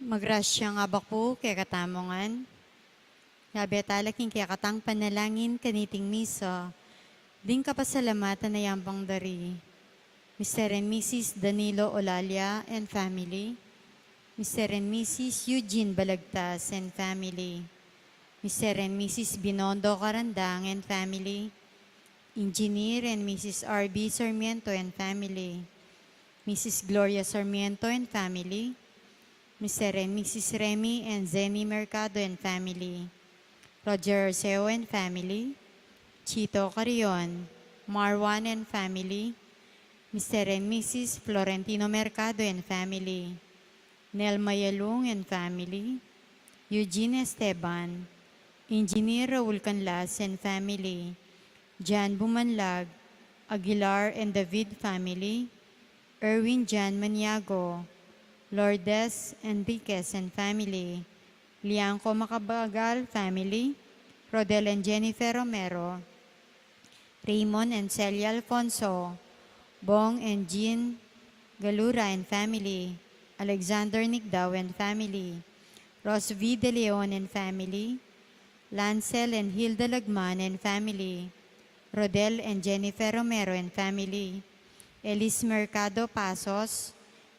Magrasya nga ba po kaya katamongan? Yabi talaking kaya katang panalangin kaniting miso. Ding kapasalamatan na yambang dari. Mr. and Mrs. Danilo Olalia and family. Mr. and Mrs. Eugene Balagtas and family. Mr. and Mrs. Binondo Carandang and family. Engineer and Mrs. R.B. Sarmiento and family. Mrs. Gloria Sarmiento and family. Mr. and Mrs. Remy and Zenny Mercado and family. Roger Arceo and family. Chito Carion, Marwan and family. Mr. and Mrs. Florentino Mercado and family. Nel Mayalung and family. Eugene Esteban. Engineer Raul Canlas and family. Jan Bumanlag, Aguilar and David family. Erwin Jan Maniago. Lourdes Enriquez and family. Lianco Macabagal family. Rodel and Jennifer Romero. Raymond and Celia Alfonso. Bong and Jean Galura and family. Alexander Nicdao and family. Ros V. De Leon and family. Lancel and Hilda Lagman and family. Rodel and Jennifer Romero and family. Elis Mercado Pasos.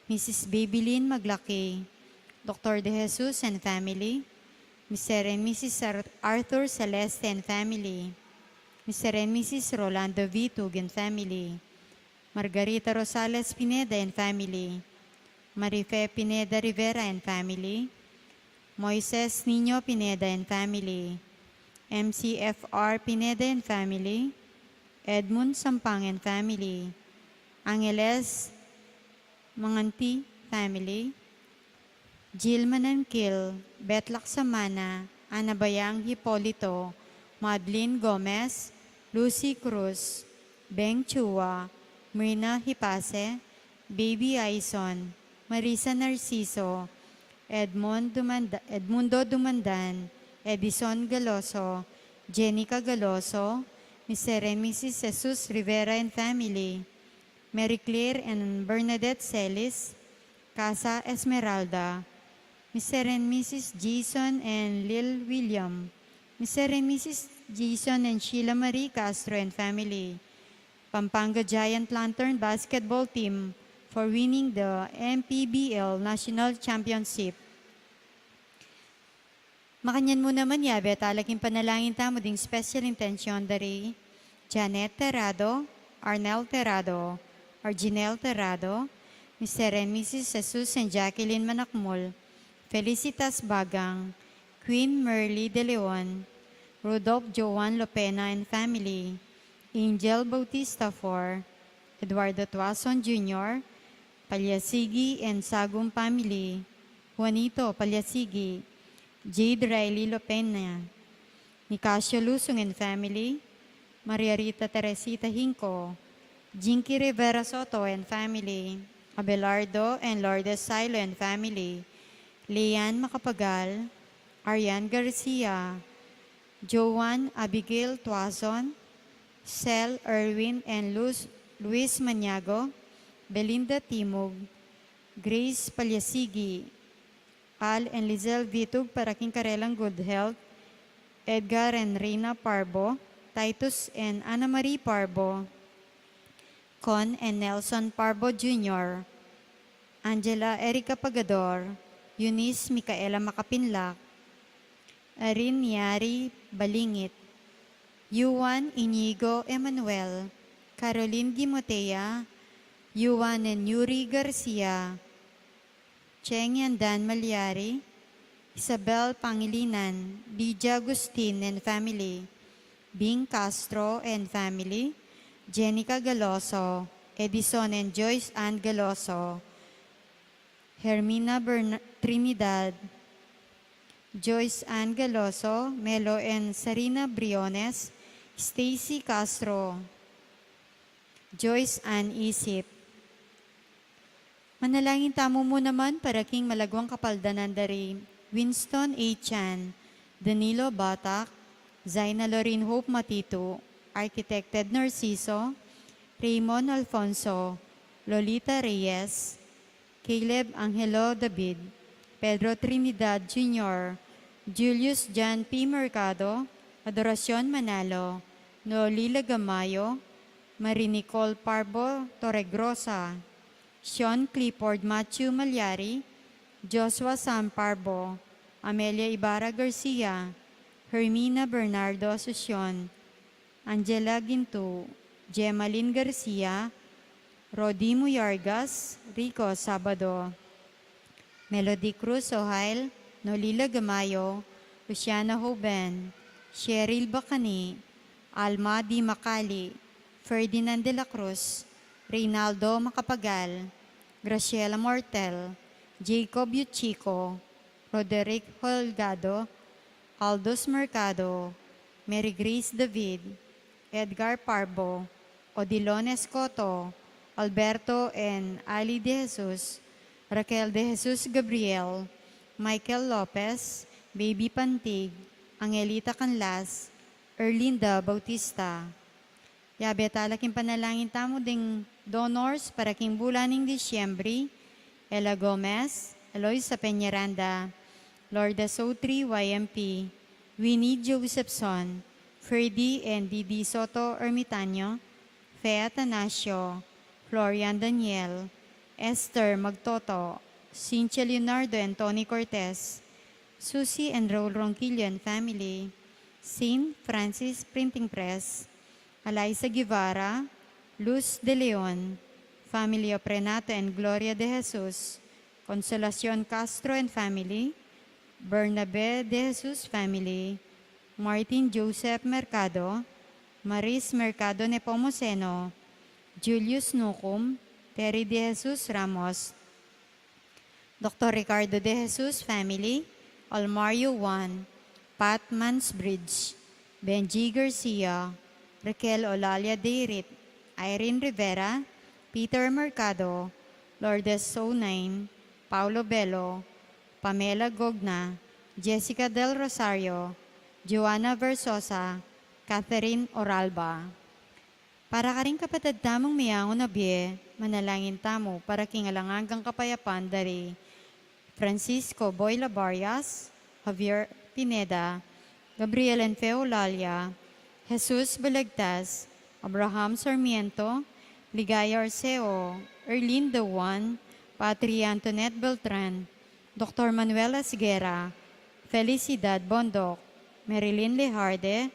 Mrs. Babylin Maglaki. Dr. De Jesus and family. Mr. and Mrs. Arthur Celeste and family. Mr. and Mrs. Rolando V. Tug and family. Margarita Rosales Pineda and family. Marife Pineda Rivera and family. Moises Nino Pineda and family. MCFR Pineda and family. Edmund Sampang and family. Angeles Manganti family. Jill Manankil, Betlak Samana, Anabayang Hipolito, Madeline Gomez, Lucy Cruz, Beng Chua, Myrna Hipase, Baby Aison, Marisa Narciso, Edmundo Dumandan, Edison Galoso, Jenica Galoso, Mr. and Mrs. Jesus Rivera and family, Mary Claire and Bernadette Celis, Casa Esmeralda, Mr. and Mrs. Jason and Lil William, Mr. and Mrs. Jason and Sheila Marie Castro and family, Pampanga Giant Lantern Basketball Team for winning the MPBL National Championship. Makanyan mo naman yabe talaking panalangin tamo ding special intention dari Janet Terrado, Arnel Terrado, Arginel Terrado, Mr. and Mrs. Jesus and Jacqueline Manakmul, Felicitas Bagang, Queen Merly De Leon, Rudolph Joan Lopena and family, Angel Bautista IV, Eduardo Tuason Jr., Palyasigi and Sagum family, Juanito Palyasigi, Jade Riley Lopena, Nicasio Lusong and family, Maria Rita Teresita Hinco, Jinky Rivera Soto and family, Abelardo and Lourdes Silo and family, Leanne Macapagal, Ariane Garcia, Joan Abigail Tuazon, Cel Erwin and Luis Maniago, Belinda Timog, Grace Palyasigi, Al and Lizelle Vitug para king karelang good health, Edgar and Reina Parbo, Titus and Ana Marie Parbo, Con and Nelson Parbo Jr., Angela Erica Pagador, Eunice Micaela Makapinlak, Arin Yari Balingit, Yuan Inigo Emanuel, Caroline Gimotea, Yuan and Yuri Garcia, Cheng Yandan Malyari, Isabel Pangilinan, Lydia Agustin and family, Bing Castro and family, Jenica Galoso, Edison and Joyce Ann Galoso, Hermina Trinidad, Joyce Ann Galoso, Melo and Sarina Briones, Stacy Castro, Joyce Ann Isip. Manalangin tamo mo naman para king malagwang kapaldanan dari Winston A. Chan, Danilo Batak, Zaina Lorin Hope Matito, Architect Ted Narciso, Raymond Alfonso, Lolita Reyes, Caleb Angelo David, Pedro Trinidad Jr., Julius John P. Mercado, Adoracion Manalo, Nolila Gamayo, Marie Nicole Parbo Torregrosa, Sean Clifford Matthew Malyari, Joshua Sam Parbo, Amelia Ibarra Garcia, Hermina Bernardo Asuncion, Angela Ginto, Gemaline Garcia, Rodi Muyargas, Rico Sabado, Melody Cruz Ohail, Nolila Gamayo, Luciana Hoben, Cheryl Bacani, Alma Di Macali, Ferdinand de la Cruz, Reynaldo Macapagal, Graciela Mortel, Jacob Yuchico, Roderick Holgado, Aldos Mercado, Mary Grace David, Edgar Parbo, Odilon Escoto, Alberto N. Ali de Jesus, Raquel de Jesus Gabriel, Michael Lopez, Baby Pantig, Angelita Canlas, Erlinda Bautista. Yabe talaking panalangin tamo ding donors para king bulan ng Disyembre, Ella Gomez, Eloisa Peñaranda, Lorda Sotri, YMP, Winnie Josephson, Ferdy and Didi Soto Ermitanyo, Fea Atanasio, Florian Daniel, Esther Magtoto, Cynthia Leonardo and Tony Cortez, Susie and Raul Ronquillo and family, St. Francis Printing Press, Eliza Guevara, Luz de Leon, family of Renato and Gloria de Jesus, Consolacion Castro and family, Bernabe de Jesus family, Martin Joseph Mercado, Maris Mercado Nepomuceno, Julius Nucum, Terry de Jesus Ramos, Dr. Ricardo de Jesus family, Almario Juan, Pat Mansbridge, Benji Garcia, Raquel Olalia Deirit, Irene Rivera, Peter Mercado, Lourdes Sonain, Paulo Bello, Pamela Gogna, Jessica Del Rosario, Joanna Versosa, Catherine Oralba. Para ka rin kapatid tamong miyangon na biye, manalangin tamo para kingalangagang kapayapan dari Francisco Boy Labarias, Javier Pineda, Gabriel Enfeo Lalia, Jesus Balagtas, Abraham Sarmiento, Ligaya Arceo, Erlin Dewan, Patria Antoinette Beltran, Dr. Manuela Siguera, Felicidad Bondok, Marilyn Lejarde,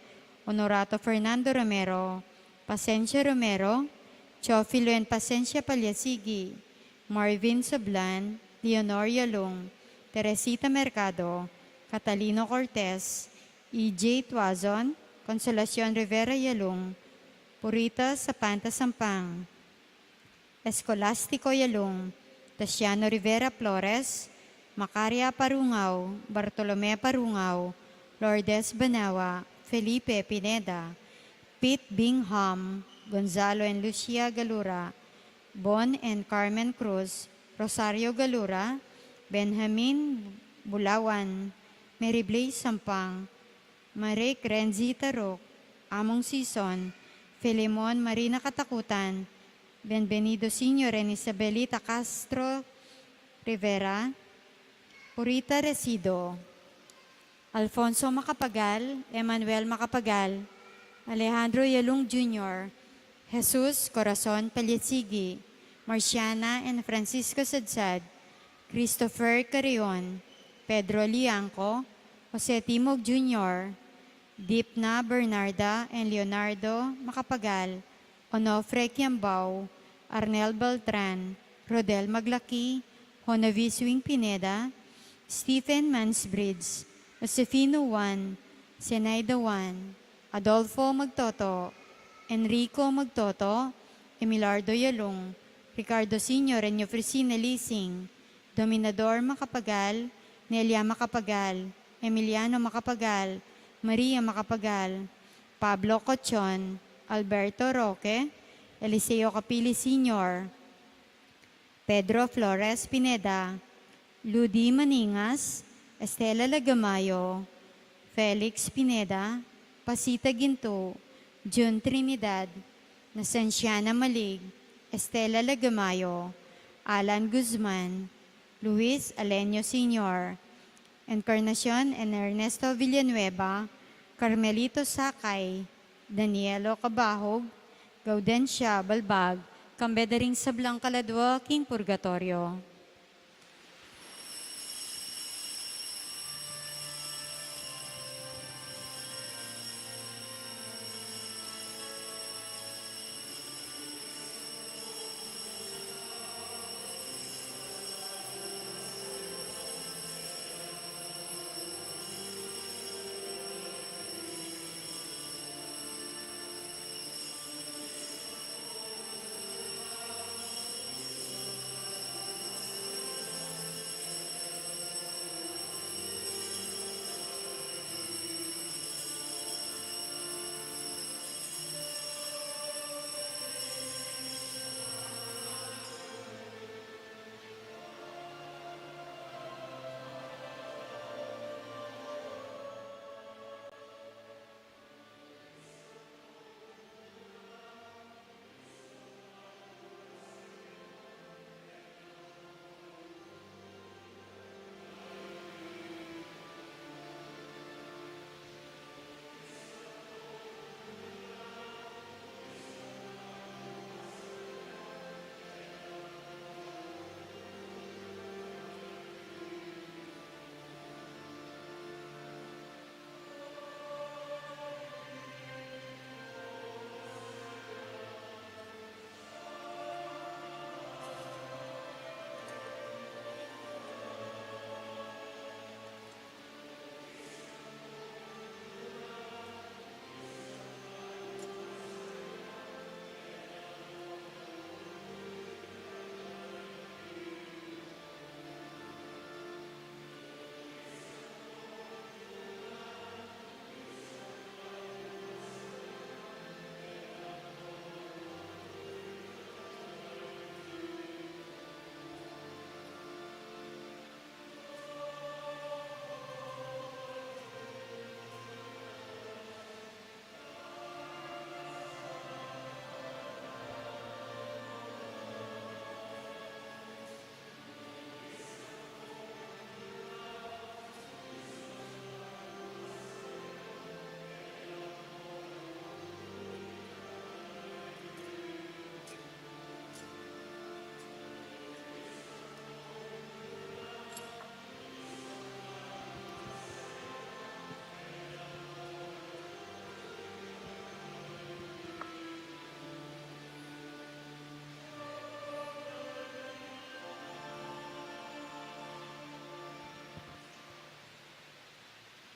Honorato Fernando Romero, Pasencia Romero, Chofilo and Pasencia Palyasigi, Marvin Sablan, Leonor Yalong, Teresita Mercado, Catalino Cortez, E.J. Tuazon, Consolacion Rivera Yalong, Purita Sapanta Sampang, Escolastico Yalong, Tasiano Rivera Flores, Macaria Parungaw, Bartolome Parungaw, Lourdes Banawa, Felipe Pineda, Pete Bingham, Gonzalo and Lucia Galura, Bon and Carmen Cruz, Rosario Galura, Benjamin Bulawan, Mary Blaze Sampang, Marek Renzi Tarok, Among Sison, Filemon Marina Katakutan, Benvenido Sr. and Isabelita Castro Rivera, Purita Resido, Alfonso Macapagal, Emmanuel Macapagal, Alejandro Yalong Jr., Jesus Corazon Palyasigi, Marciana and Francisco Sadsad, Christopher Carrion, Pedro Liangco, Jose Timog Jr., Dipna Bernarda and Leonardo Macapagal, Onofre Quiambao, Arnel Beltran, Rodel Maglaki, Honavi Swing Pineda, Stephen Mansbridge, Josefino Juan, Zenaida Juan, Adolfo Magtoto, Enrico Magtoto, Emilardo Yalong, Ricardo Sr. and Yofresina Lising, Dominador Macapagal, Nelia Macapagal, Emiliano Macapagal, Maria Macapagal, Pablo Cochon, Alberto Roque, Eliseo Capili Sr., Pedro Flores Pineda, Ludi Maningas, Estela Lagamayo, Felix Pineda, Pasita Ginto, June Trinidad, Nasensiana Malig, Estela Lagamayo, Alan Guzman, Luis Alenio Sr., Encarnacion and Ernesto Villanueva, Carmelito Sakay, Danielo Cabahog, Gaudencia Balbag, Kambedering Sablang Kaladwa, King Purgatorio.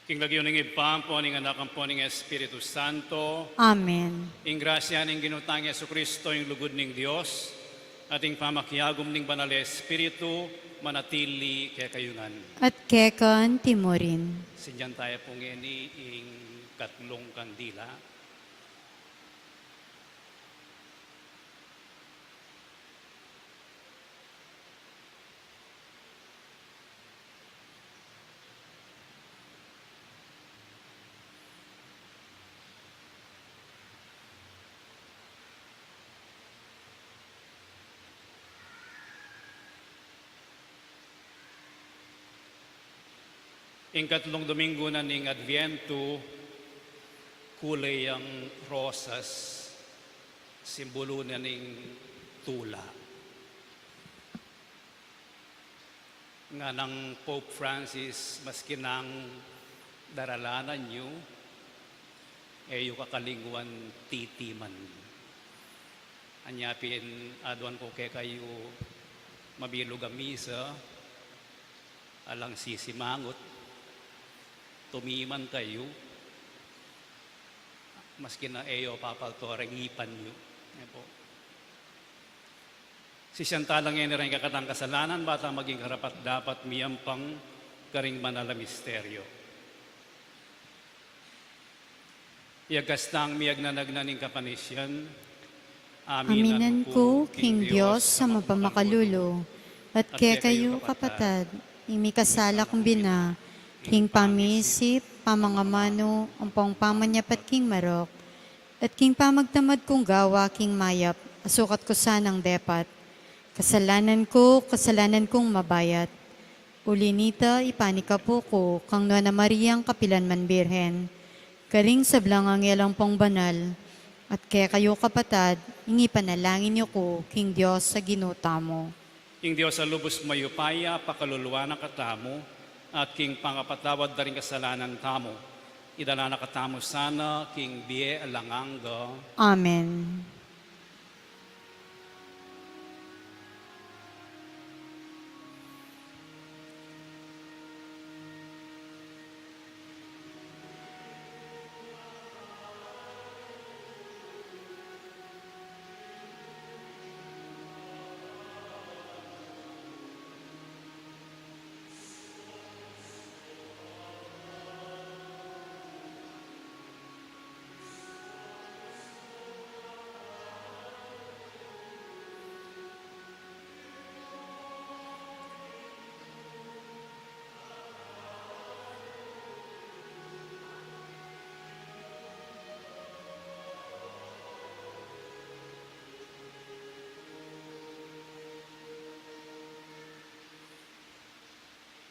King lagyo ng ipampo, ning anak ang po ng Espiritu Santo. Amen. Ing grasya ning ginutang Yesu Kristo, yung lugod ning Dios, ating pamakyagom ning banal Espiritu, manatili kay kayungan. At kekan timurin. Sinyan tayo pong ini ing katlong kandila. Ing katlong Domingo na ning Adviento, kulay ang rosas, simbolo na ning tula. Nga ng Pope Francis, maski nang daralanan nyo, yung kakalingwan titiman. Anyapin, adwan ko kay kayo mabilog ang misa, alang sisimangot, tumiman kayo, maski na papalto, rengipan nyo. Si Santalang yan rin kakatang kasalanan, bata maging karapat dapat miyampang karing manala misteryo. Iagkastang miyag na nagnaning kapanisyan, Aminan ko, King Diyos, sa mapamakalulo, at kaya kayo, kapatad, imikasala kong bina, King pamisip, pamangamano, umpong pamanyapat King marok, at King pamagtamad kong gawa, King mayap, asukat ko sanang depat. kasalanan kong mabayat. Ulinita, ipanika po ko, kang Nona Mariang Kapilanman Birhen. Karing sablang ang yalang pong banal, at kaya kayo kapatad, ingi panalangin niyo ko, King Diyos sa ginuta mo. King Diyos sa lubos mayupaya, pakaluluwa ng katamo, at King pangapatawad na rin kasalanan tamo. Idala na katamo sana, King Bie Alanganga. Amen.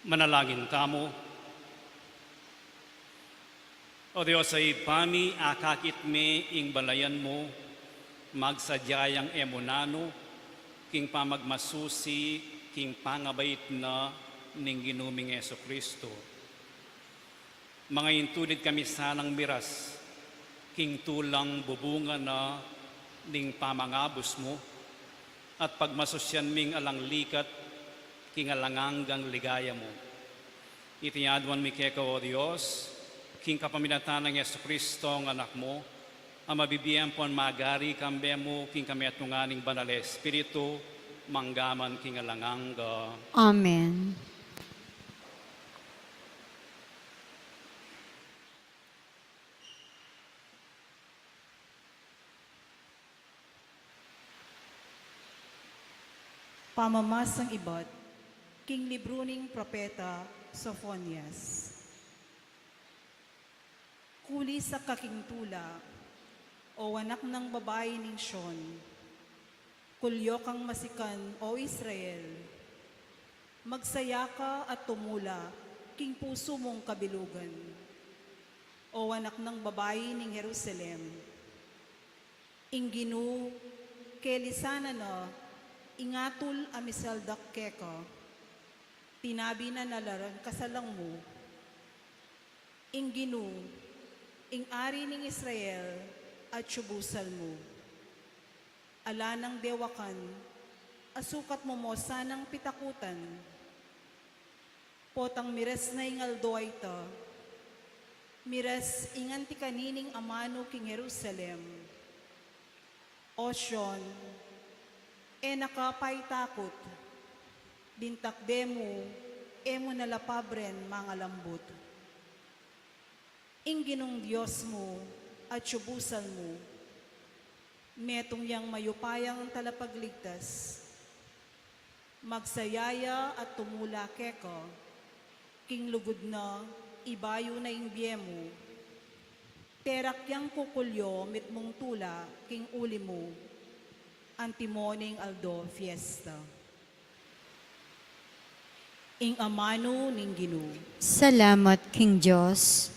Manalangin tamo. O Diyos ay pami akakit me ing balayan mo, magsadyayang emunano, king pamagmasusi, king pangabait na ning ginuming Yeso Kristo. Mga intulid kami sanang miras, king tulang bubunga na ning pamangabos mo, at pagmasosyan ming alang likat, king alanganggang ligaya mo. Itiyaduan mi keka o Diyos, king kapaminatan ng Yesu Kristo ang anak mo, ang mabibiyang po ang magari kambe mo, king kami atunganing banal Espiritu, manggaman king alangangga. Amen. Pamamasang ibat, King Libruning Propeta Sophonias. Kuli sa kakintula, o anak ng babae ning Sion, kulyo kang masikan, o Israel, magsaya ka at tumula, king puso mong kabilugan, o anak ng babae ning Jerusalem, ingginu, kelisana na, ingatul amisaldak keka, tinabi na nalaran kasalang mo, ingginu, ing ari ning Israel, at syubusal mo. Ala ng dewakan, asukat mo mo sanang pitakutan, potang mires na ingaldo ay ta, mires inganti kanining amano king Jerusalem, Osyon, nakapay takot, dintakde mo, mo nalapabren mga lambot. Ingginong Diyos mo at syubusan mo, metong yang mayupayang talapagligtas, magsayaya at tumula keko, king lugod na, ibayo na ingbiye mo, terak yang kukulyo mitmong tula, king uli mo, antimoning aldo fiesta. Ing amano ning Ginoo. Salamat, King Diyos.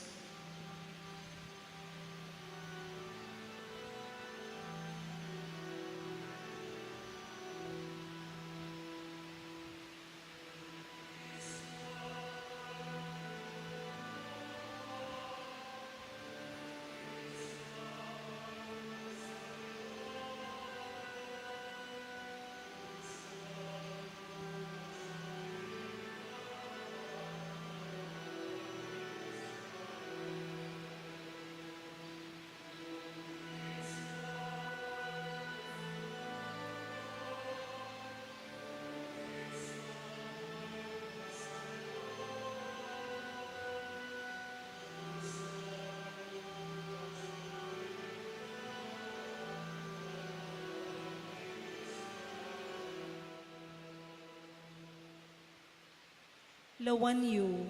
Lawan yu,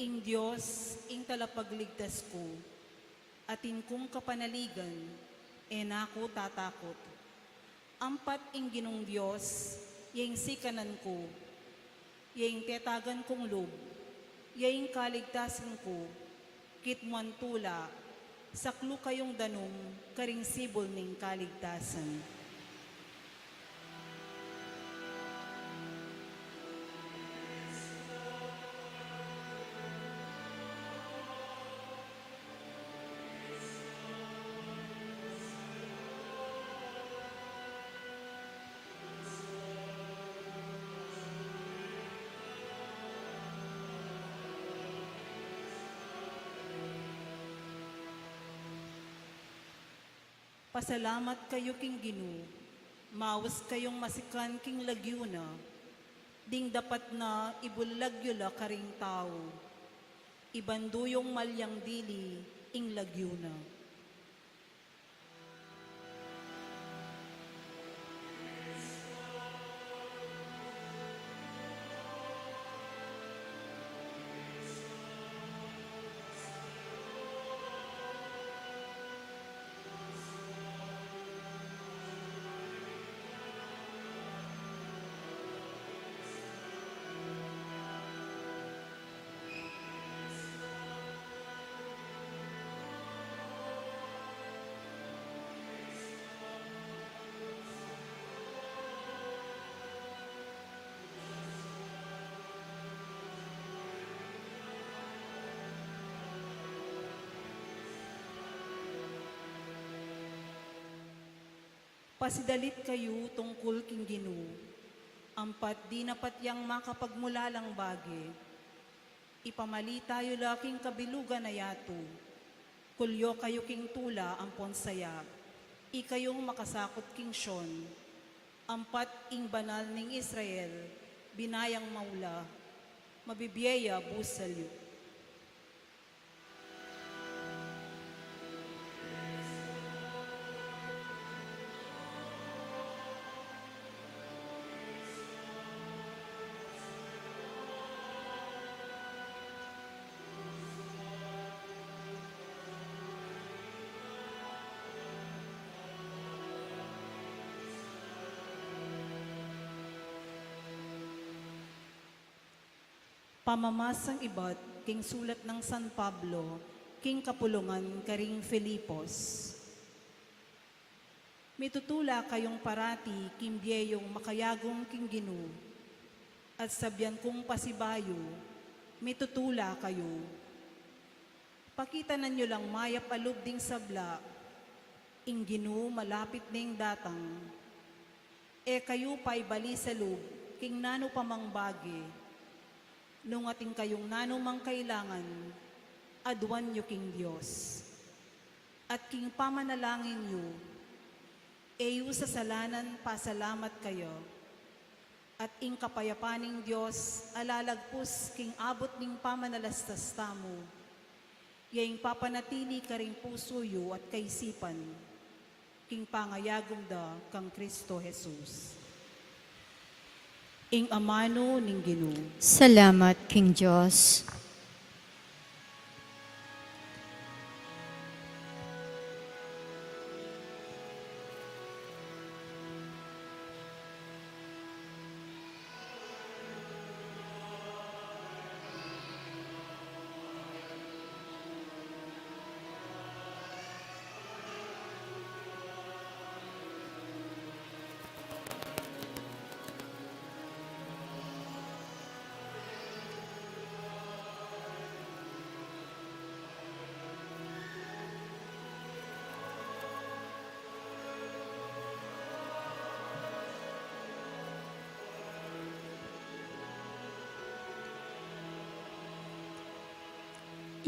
ing Diyos, ing talapagligtas ko, atin kong kapanaligan, nako tatakot. Ampat ing Ginong Diyos, yaing sikanan ko, yaing tetagan kong loob, yaing kaligtasan ko, kitmuan tula, saklo kayong danum, karing sibol ning kaligtasan. Pasalamat kayo king Ginoo, mawas kayong masikan king lagyuna, ding dapat na ibulagyo la karing tao, ibanduyong malyang dili ing lagyuna. Pasidalit kayo tungkol king Ginoo, ampat di napat yang makapagmulalang bagi. Ipamali tayo laking kabilugan na yato, kulyo kayo king tula ampon saya, ikayong makasakot king Sion, ampat ing banal ning Israel, binayang maula, mabibiyaya busalyo. Pamamasang ibat, king sulat ng San Pablo, king kapulungan karing Filipos. Mitutula kayong parati, kimbiyeyong makayagong king Ginoo, at sabyan kong pasibayo, mitutula kayo. Pakita nanyo lang mayap alub ding sabla, ing Ginoo malapit ning datang. E kayo pa'y bali sa loob, king nano pamang bagi, nung ating kayong nanumang kailangan, aduan nyo king Diyos. At king pamanalangin nyo, eyu sa salanan pasalamat kayo. At ing kapayapaning Diyos, alalagpus king abot ning pamanalastas tamo. Yaing papanatili ka ring puso yo at kaisipan, king pangayagom da kang Kristo Jesus. Ing amano ning Ginoo. Salamat, King Diyos.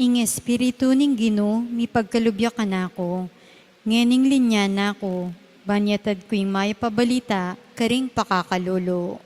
Ing Espiritu ning Ginoo, mi pagkalubya ka nako, ngening linya nako, banyatad ko yung may pabalita, karing pakakalolo.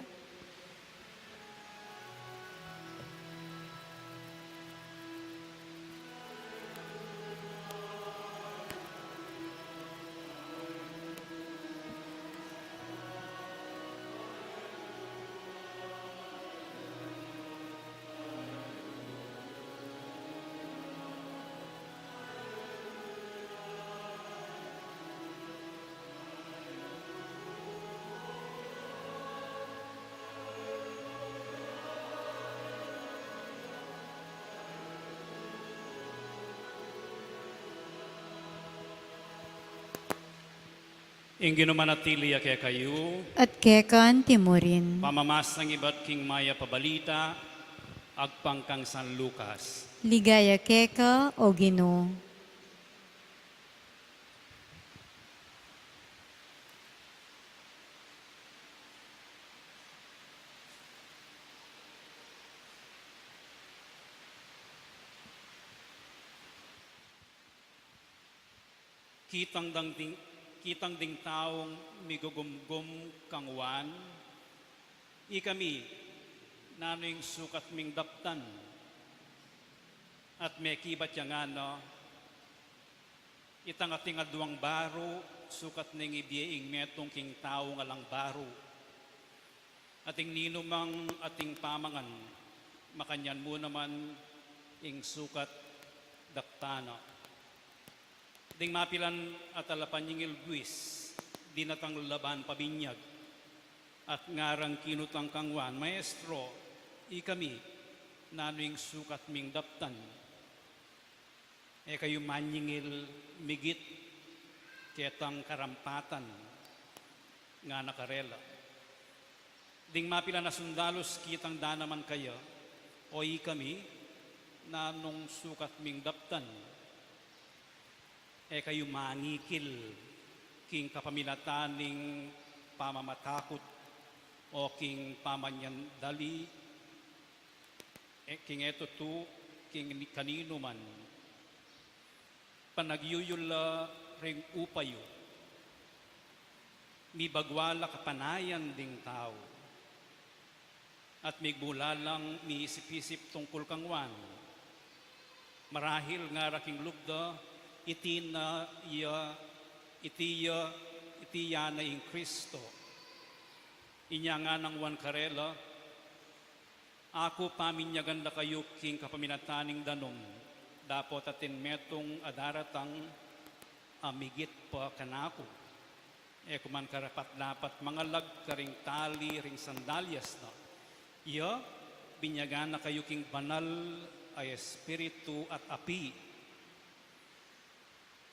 Ingin manatili kay kayo, at kekan timurin. pamamas ng iba't king maya pabalita, agpangkang San Lucas. Ligaya keka o Ginoo. Kitang ding taong migugumgum kangwan, ikami naning sukat ming daptan, at may kibat yang ano, itang ating aduang baro, sukat ning ibiyeing metong king tao nga lang baro, ating ninumang ating pamangan, makanyan mo naman ing sukat daktana. Ding mapilan at alapan yung ilguis, dinatang laban pabinyag, at ngarang kinutang kangwan, maestro, ikami, nanuing sukat ming daptan, kayo manyingil migit, ketang karampatan, nga nakarela. Ding mapilan na sundalos kitang danaman kayo, o ikami, nanong sukat ming daptan, kayo mangikil king kapamilataning pamamatakot o king pamanyan dali king eto tu king kanino man panagyuyula ring upayo mi bagwala kapanayan ding tao at migbulalang mi isip-isip tungkol kangwan marahil nga raking lugda iti na in Kristo. Inya nga ng Juan Carela, ako paminyagan na kayo king kapaminataning danom, dapot atin metong adaratang amigit pa kanako. Kuman karapat dapat mga lag karing tali ring sandalyas na. Binyagan na kayo king banal ay espiritu at api,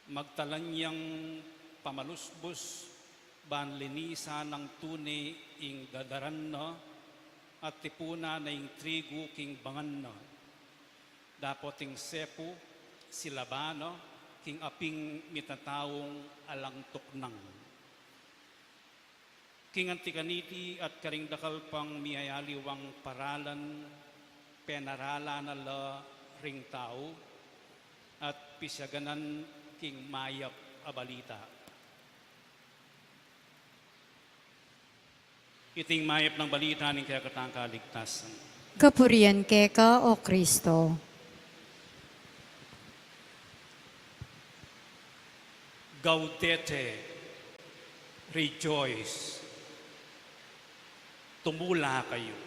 magtalanyang pamalusbos, banlinisa ng tuni ing dadaran na, at tipuna na ing trigo king bangan na. Dapot ing sepo, silabano, king aping mitatawong alang tuknang. King antikaniti at karing dakal pang miyayaliwang paralan, penarala na la ring tao, at pisyaganan king mayap abalita. Iting mayap ng balita ng kakatang kaligtasan. Kapurian keka o Kristo. Gaudete, rejoice. Tumula kayo.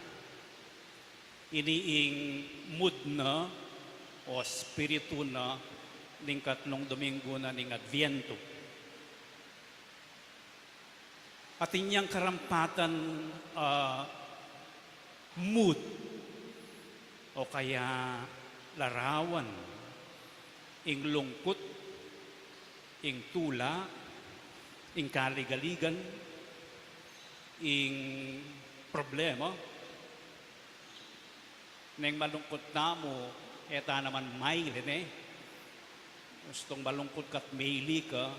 Iniing mood na o spiritu na ning katlong Domingo na ning Adviento. At inyang karampatan mood o kaya larawan, ing lungkot, ing tula, ing kaligaligan, ing problema, neng malungkot na mo, eta naman may gustong malungkot kat maili ka,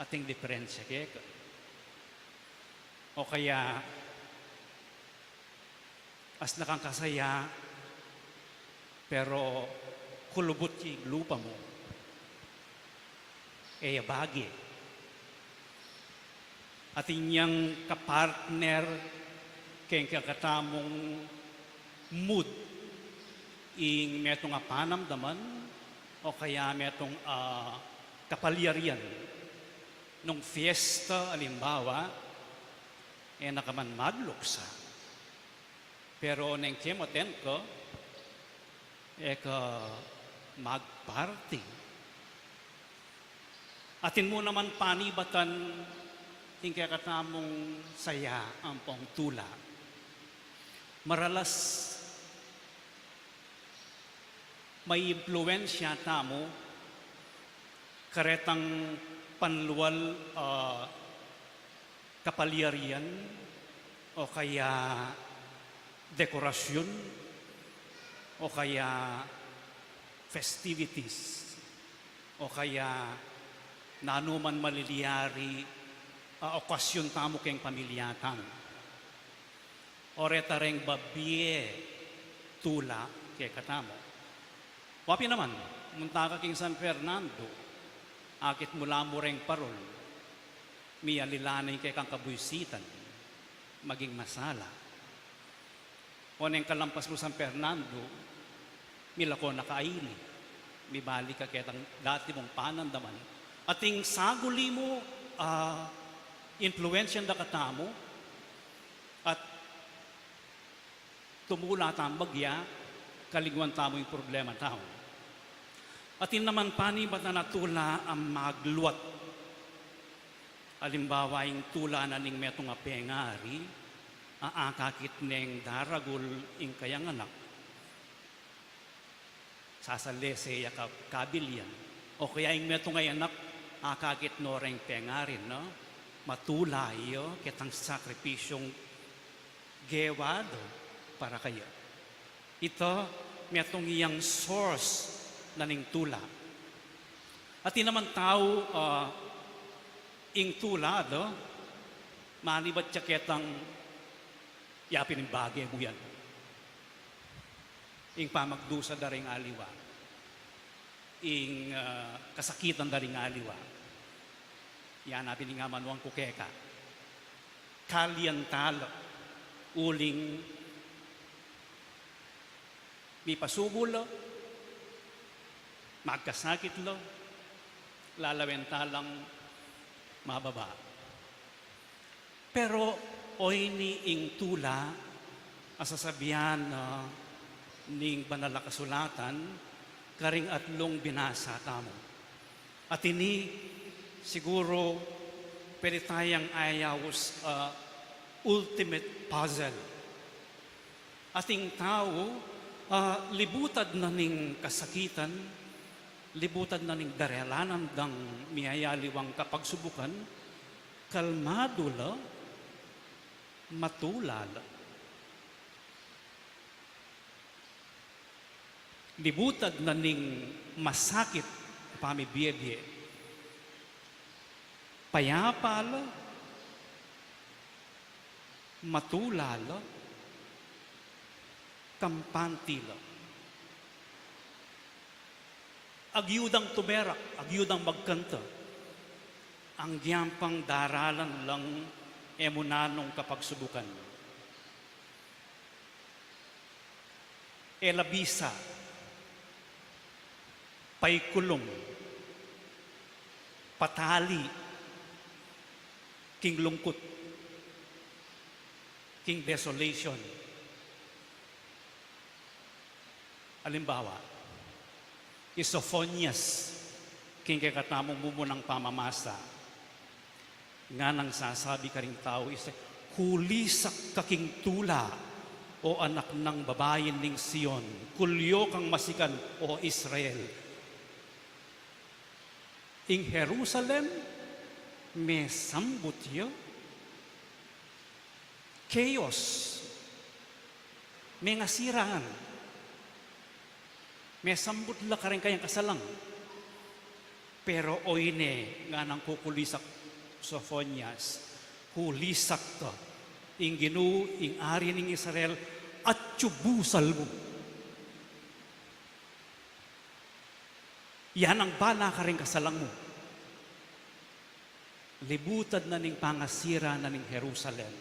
ating diferensya ka. O kaya, as nakangkasaya, pero kulubot yung lupa mo, bagi. At inyang kapartner, kayong kakatamong mood, ing metong apanamdaman, o kaya metong kapalyarian nung fiesta, alimbawa, nakaman magluksa. Pero neng kemoten ko, magparty. Atin mo naman panibatan, yung kakatamong saya ang pong tula. Maralas, may impluensya tamo, karetang panluwal kapalyarian o kaya dekorasyon o kaya festivities o kaya nanuman maliliyari okasyon tamo keng pamilyatan. Oreta reng babie tula kay katamo. Wapi naman, munta ka king San Fernando, akit mula mo reng parol, miyalilanay kay kang kabuysitan, maging masala. O neng kalampas mo San Fernando, milako nakaili, mibali ka kitang dati mong panandaman, ating saguli mo, influensyan da katamo, at tumula tambagya, kaliguan tamo yung problema tao. At yun naman panibat na natula ang magluwat. Alimbawa yung tula na ning metong apengari, aakakit neng daragul ing kayang anak. Sasalese yakap kabilyan. O kaya yung metong ay anak, akakit no reng pengarin, no? Matulay yo, kitang sakripisyong gewado para kayo. Ito, metong iyang source na ning tula. At naman tao, ing tula, do, manibat siya kitang yapin ng bagay mo yan. Ing pamagdusa da ring aliwa. Ing kasakitan da ring aliwa. Yan natin nga manuang kukeka. Kalyantalo. Uling may pasubulo, magkasakit lo, lalawentalang mababa. Pero oy ni ing tula, asasabihan ning banal na kasulatan, karing atlong binasa tamo. At ini siguro pwede tayang ayawos ultimate puzzle. Ating tao, libutad na ning kasakitan, libutad na ning darelanan dang miyayaliwang kapagsubukan, kalmado la, matulal. Libutad na ning masakit pamibiyebye, payapal, matulal, kampantila. Agyudang tumerak, agyudang magkanta. Ang giyampang daralan lang emunanong kapagsubukan. Elabisa, paykulong, patali, king lungkot, king desolation. Halimbawa, Isophonias, king kakatamong mumunang pamamasa, nga nang sasabi ka rin tao, hulisak kaking tula, o anak ng babayin ning Sion, kulyo kang masikan, o Israel. Ing Jerusalem, may sambutyo, chaos, may ngasiraan, may sambut la ka rin kayang kasalang. Pero oyne nga nang kukulisak Sophonias, hulisak to, ing ginu, ing ari ning Israel, at tubusal mo. Yan ang bala ka rin kasalang mo. Libutad na ning pangasira na ning Jerusalem.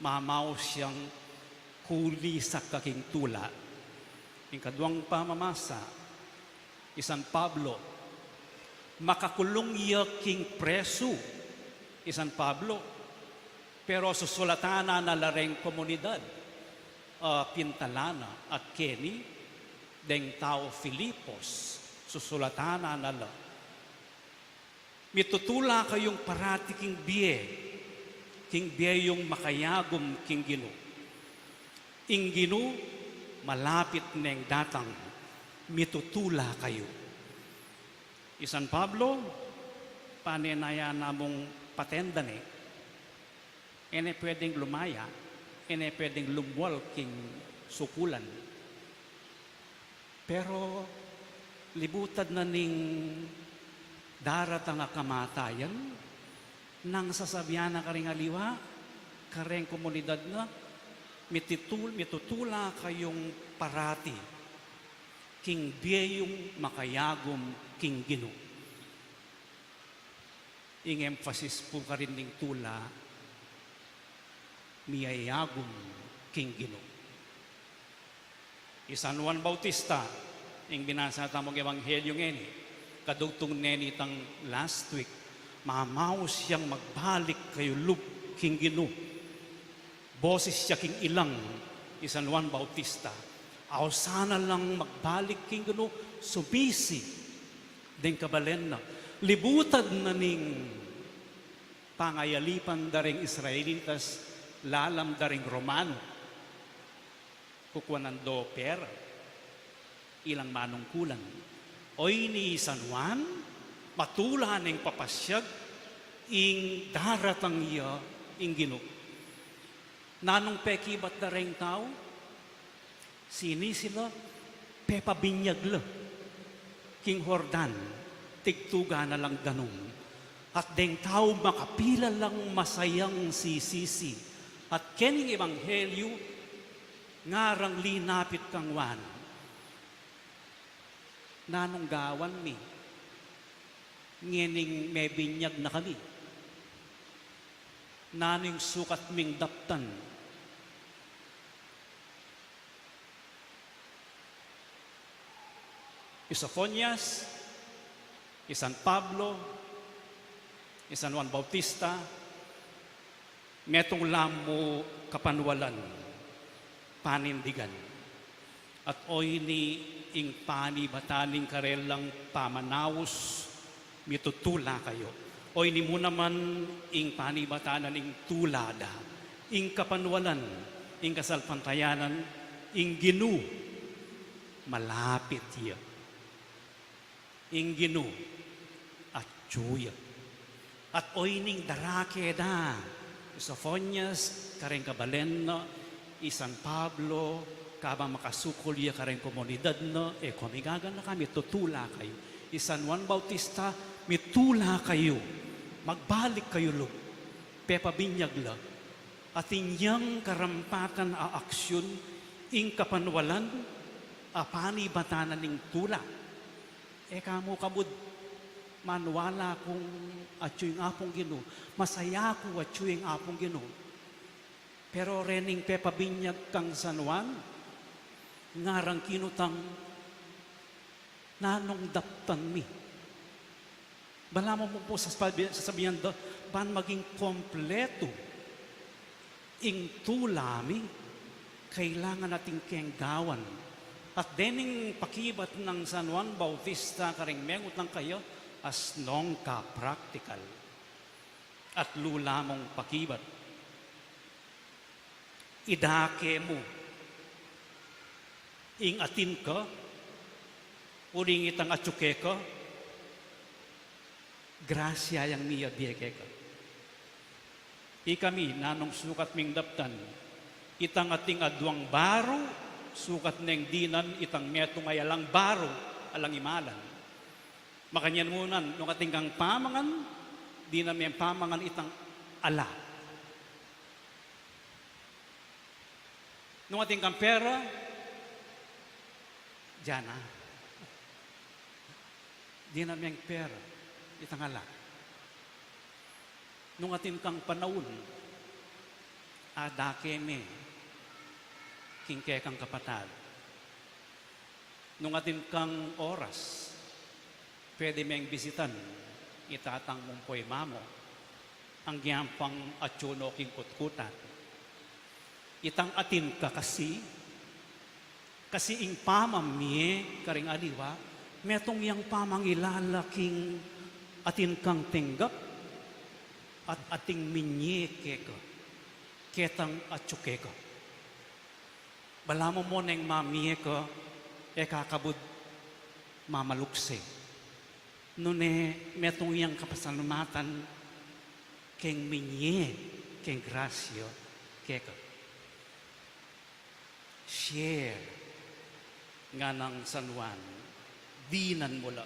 Mamaw siyang hulisak kaking tula. Ing kaduang pamamasa, isan Pablo, makakulong iya king preso, isan Pablo, pero susulatana na lareng komunidad, Pintalana at Kenny, deng tao Filipos, susulatana na la. Mitutula kayong parati king biye yung makayagom king ginu. Ing ginu, malapit neng datang, mitutula kayo. Isan Pablo, panenaya namong patendan ene pwedeng lumaya, ene pwedeng lumwal king sukulan. Pero libutad na ning daratang nga kamatayan, nang sasabihan na karing aliwa, kareng komunidad na, mitutula kayong parati, king biyayong makayagom king Gino. Ing emphasis po ka rin ning tula, miyayagom king Gino. San Juan Bautista, ing binasa tamong ebanghelyo ngeni, kadugtong neni tang last week, mamaos siyang magbalik kayo lub king Gino. Boses siya king ilang, San Juan Bautista. Aw sana lang magbalik king Gino, subisi, den kabalen na. Libutad na ning pangayalipan daring Israelitas, lalam daring Romano. Kukuanan do pera, ilang manungkulan. Oy ni San Juan, matula ng papasyag, ing daratang iya, ing Gino. Nanong pekibat na rin tao, sini sila, pepabinyag la, king Hordan, tigtuga na lang ganun. At deng tao makapila lang masayang sisisi. At kening ebanghelyo, ngarang linapit kang wan. Nanong gawan mi, ngening may binyag na kami. Naning sukat ming daptan. Isofonias, San Pablo, San Juan Bautista, metong lamo kapanwalan, panindigan. At oy ni ing pani bataning karelang pamanawos, mitutula kayo. Oy ni mo naman ing pani batanan ing tulada, ing kapanwalan, ing kasalpantayanan, ing Ginu, malapit iya. Ing Ginu, at Juya. At oy ning darake da, Isofonias, kareng kabalen na, San Pablo, kabang makasukol iya kareng komunidad na, kumigagan na kami, tutula kayo. San Juan Bautista, mitula kayo, magbalik kayo lo, pepabinyag la, at inyang karampatan a aksyon, ing kapanwalan, apani batanan ning tula. Kamo kabud, manwala kung atyo yung apong Gino, masaya ko atyo yung apong Gino. Pero rening pepabinyag kang San Juan, ngarang kinutang, nanong daptan mi. Bala mo po sasabihan do, ban maging kompleto, ing tulami, kailangan nating kenggawan. At dening pakibat ng San Juan Bautista, karing mengot lang kayo, as nong ka practical at lula mong pakibat. Idake mo, ing atin ka, uring itang atsuke ka, grasya yang miya biyeke ka. Ikami, nanong sukat ming daptan, itang ating adwang baro, sukat neng dinan, itang metong ay alang baro, alang imalan. Makanyan munan, nung ating kang pamangan, di na may pamangan itang ala. Nung ating kang pera, dyan na. Di na may pera, itang ala. Nung ating kang panahon, adake me, kingke kang kapatad. Nung ating kang oras, pwede meng bisitan, itatang mong po'y mamo, ang giyampang atsuno king kutkutan. Itang atin ka kasi ing pamamie, karing aliwa, metong yang pamangilalaking atin kang tinggap, at ating minyeke ka, ketang atsuke ka. Bala mo neng mamie ka, kakabud mamalukse. Nune metong yang kapasalamatan keng minye king grasya keka. Share nga ng San Juan, dinan mula.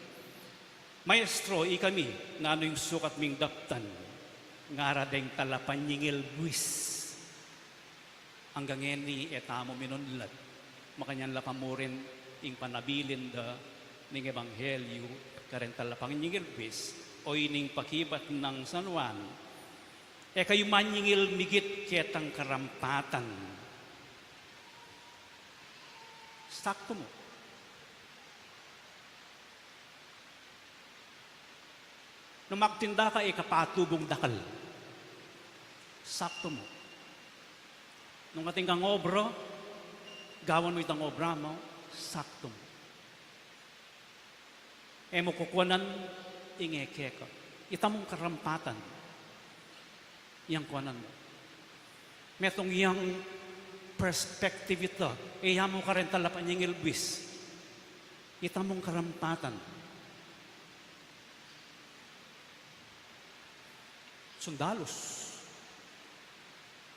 Maestro, ikami, nga ano yung sukat ming daptan, nga radeng talapan nyingil buwis. Hanggang ngeni etamo minunlad, makanyan lapamurin ing panabilin da ning ebanghelyo, karen talapang nyingil buwis, o ining pakibat ng San Juan, kayo manyingil migit ketang karampatan. Sakto mo. Nung magtinda ka, kapatubong dakal. Sakto mo. Nung ating kang obro, gawan mo itang obra mo, sakto mo. Mo kukuanan, ingeke ka. Itamong karampatan, yang kuanan mo. Metong yang perspective ito, mo ka rin talapan yung ilbis. Itamong karampatan. Sundalos.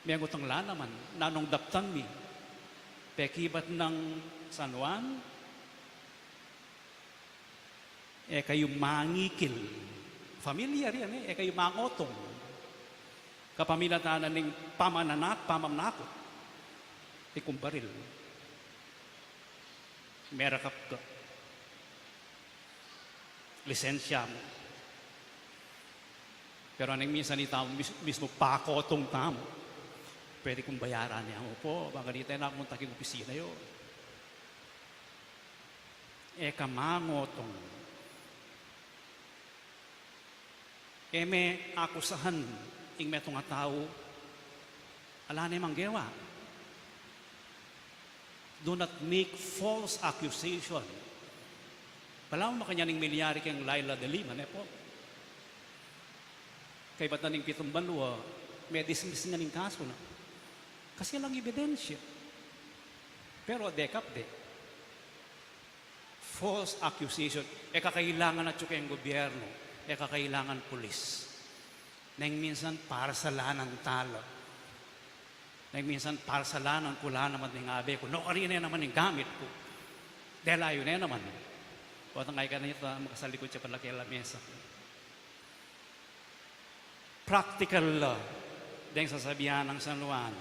May agutang lanaman, nanong daptan mi. Pekibat ng San Juan, kayo mangikil. Familiar yan kayo mangotong. Kapamilatanan ng pamamnakot. Kumbaril. Merakap ka. Lisensya mo. Pero anong minsan itaw mismo pakotong tamo. Pwede kong bayaran niya mo po. Baka dito na akong taking opisina yun. Kamangotong. May akusahan ing metong nga tao. Ala na yung manggewa. Do not make false accusation. Palaw makanyaning milyari kang Laila de Lima, po. Kay ba't na ning pitong banwa, may dismiss nga ning kaso na. Kasi lang ebidensya. Pero dekap de. False accusation. Kakailangan na tsuka yung gobyerno. Kakailangan pulis. Nang minsan para sa lanan talo. Nang minsan para sa lanan kula naman ng abe ko. No, karina naman yung gamit ko. Dahil ayaw na naman. O tangay ka na ito, makasalikod siya pala kay lamesa. Practical law. Dahil sasabihan ng San Juan,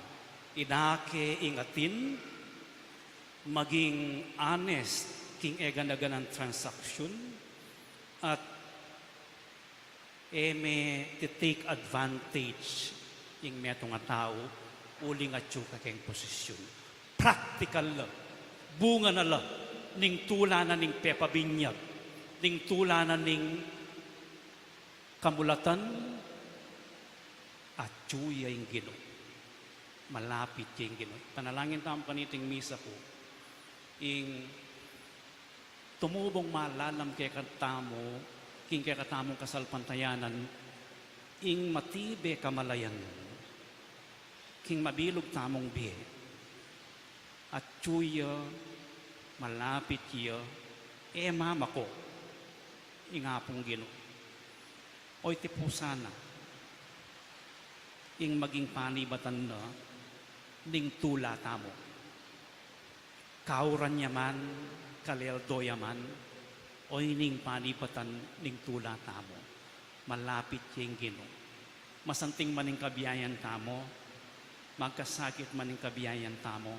inake ingatin, maging honest, king eganagan ng transaction, at may take advantage yung metong nga tao, uling at yuka kayong posisyon. Practical law. Bunga na law. Ning tula na ning pepabinyag. Ning tula na ning kamulatan, at tsuya yung gino. Malapit yung gino. Panalangin tamo kaniting misa ko. Ing tumubong malalam kay katamo, king kay katamong kasalpantayanan, ing matibe kamalayan, king mabilog tamong biye. At tsuya, malapit iyo, mama ko, ingapong gino. Oy tipusana, ing maging panibatan na ning tula tamo. Kauran yaman, kaleldo yaman, o ning panibatan ning tula tamo. Malapit yung gino. Masanting maning kabiyayan tamo, magkasakit maning kabiyayan tamo,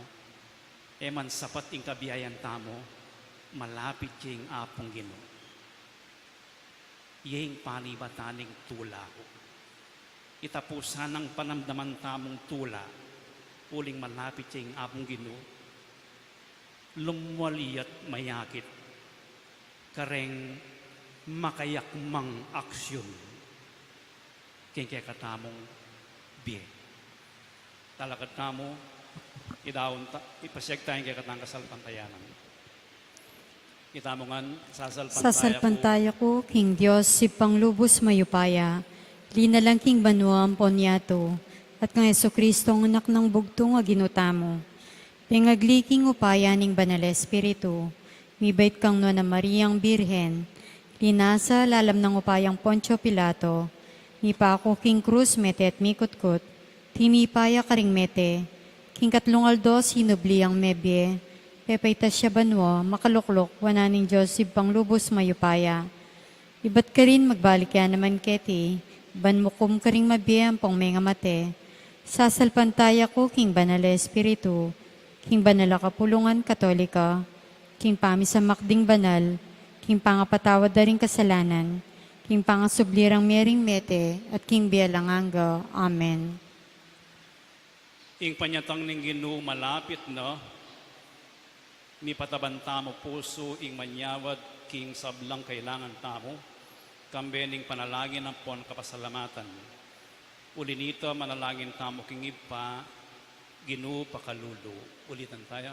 man sapat ing kabiyayan tamo, malapit yung apong gino. Yung panibatan ning tula ko. Itapusan ng panamdaman tamong tula, uling malapit yung apong gino, lumwaliyat mayakit, kareng makayakmang aksyon, kaya katamong biye. Talakat tamo, ipasyag tayong kaya katang kasalpantayanan. Itamongan, sasalpantaya ko, King Diyos, si Panglubos Mayupaya, linalang king banwa ang ponyato, at kang Jesucristo ang anak ng bugtong nga ginutamo. Pingagliking upaya ning Banal Espiritu, mibait kang no na Mariang Birhen, linasa lalam ng upayang Poncio Pilato, mi pa ako king krus metet mikutkut, Tinipaya karing mete, king katlong aldo sinubli ang mebye, pepayta siya banwa, makaluklok, wananing Diyos ibang lubos mayupaya. Ibat ka rin magbalik yan naman keti, ban mukum ka rin mabiyang pong mga mate. Sasalpantaya ko king banala espiritu, king banala kapulungan katolika, king pamisamakding banal, king pangapatawad da rin kasalanan, king pangasublirang mering mete, at king bialanganga. Amen. Ing panyatang ning Ginoo malapit na, mi patabanta mo puso ing manyawad king sablang kailangan tamo, kambening panalangin ang pon kapasalamatan. Ulinito manalangin tamo king ipa, Ginoo pakalulu. Ulitan tayo.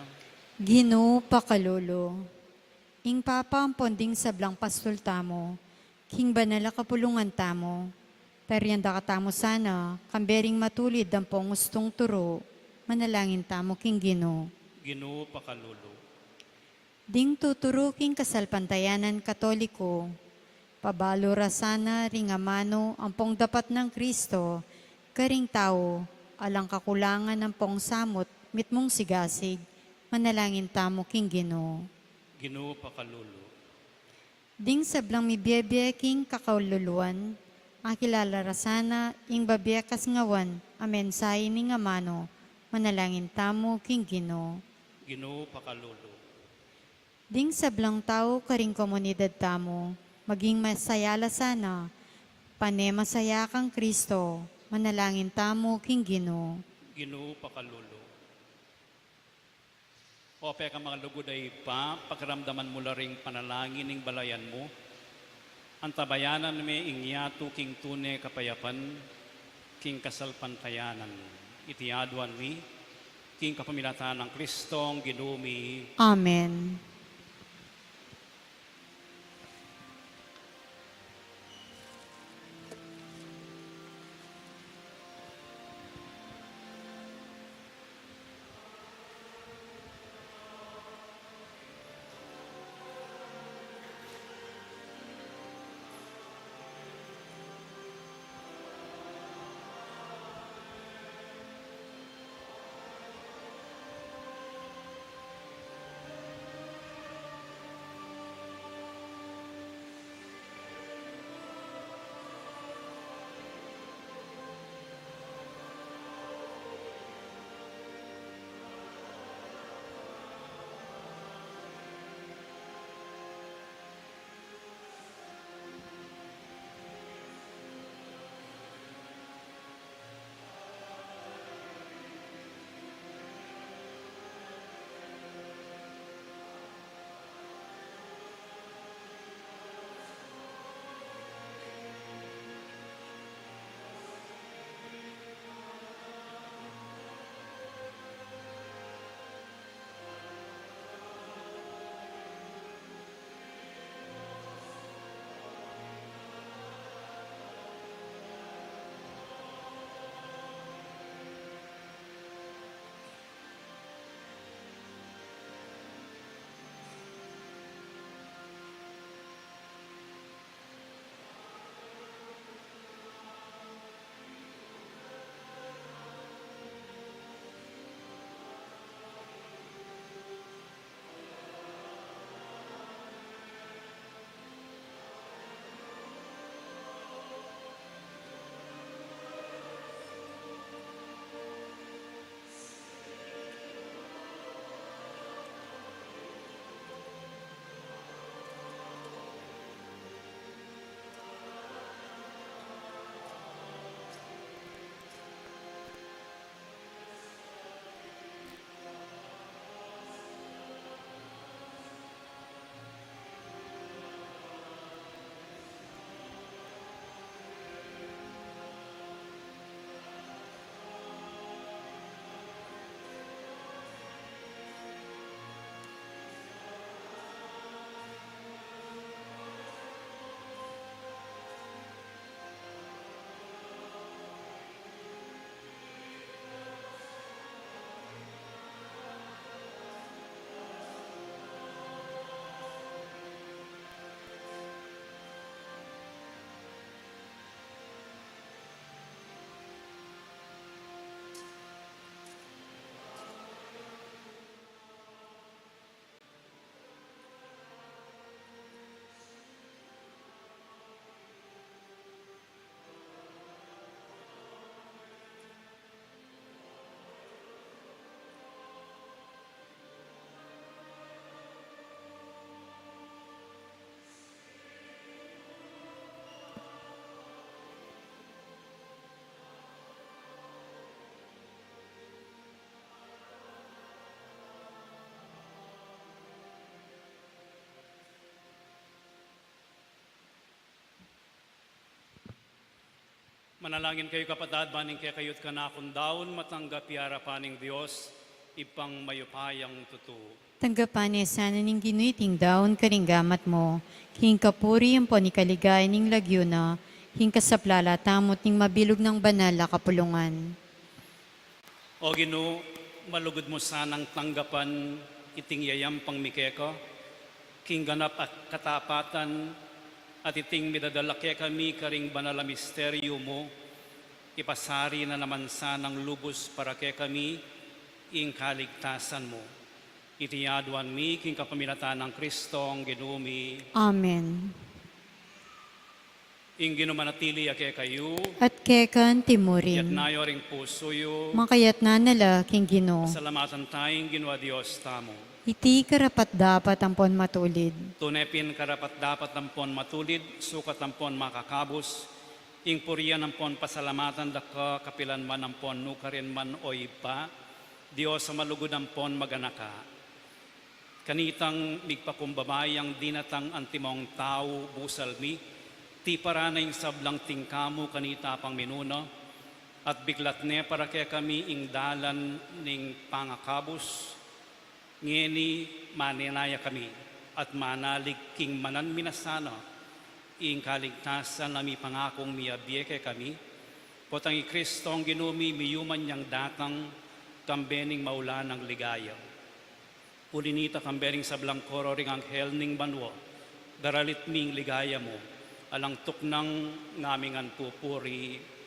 Ginoo pakalolo, ing papa ang ponding sablang pastol tamo, king banala kapulungan tamo, peryanda ka tamo sana, kambering matulid ang pong gustong turo, manalangin tamo king Ginoo. Ginoo pakalulu. Ding tuturo king kasalpantayanan katoliko, pabalo rasana ring amano ang pong dapat ng Kristo, karing tao, alang kakulangan ng pong samot, mitmong sigasig, manalangin tamo king Ginoo. Ginoo pakalulu. Ding sablang mibiyebye king kakaululuan, ang kilala rasana ing babyekas ngawan, ang mensahe ning amano, manalangin tamo king Ginoo. Ginoo pakalulu. Ding sablang tao karing komunidad tamo, maging masayala sana, panemasaya kang Kristo, manalangin tamo king Ginoo. Ginoo pakalulu. O peka mga lugod ay pa, pagramdaman mo ring panalangin ning balayan mo, ang tabayanan me ingyato king tune kapayapan, king kasalpantayanan, itiaduan mi, king kapamilatan ng Kristong Ginoo mi. Amen. Manalangin kayo kapatad, baning kaya kayot ka na akong daon, matanggap yara paning Diyos, ipang mayupayang tutuo. Tanggapan sana ning ginuiting daon karinggamat mo, king kapuri ang po ni kaligay ning lagyo na, king kasaplala tamot ning mabilog ng banal a kapulungan. O Ginoo, malugod mo sanang tanggapan iting yayam pang mikeka, king ganap at katapatan, at iting midadalake kami karing banal a misteryo mo, ipasari na naman sanang lubos para ke kami, ing kaligtasan mo. Itiyaduan mi, king kapaminatan ng Kristo, ang Ginumi, Amen. ing ginumanatili ake kayo, At kekan yat timurin, nayo ring puso yo, makayat na nala king Ginoo. salamatan tayong ginwa Diyos tamo. Iti karapat dapat ampon matulid. Tunepin karapat dapat tampon matulid, sukat tampon makakabos, ing puriyan tampon pasalamatan daka kapilan man tampon nukarin man o ipa, Diyos sa malugod tampon maganaka. Kanitang migpakumbabayang dinatang antimong tao busalmi, ti paranay sablang tingkamo kanita pang minuno, at biglat ne para kaya kami ing dalan ning pangakabos, ngeni maninaya kami at manalig king manan minasana ing kaligtasan na mi pangakong miabye kay kami potang i Kristo ang ginumi miyuman niyang datang kambening maula ng ligaya pulinita kambening sablang koro ring anghel ning banwo daralit ming ligaya mo alang tuknang ngamingan pupuri.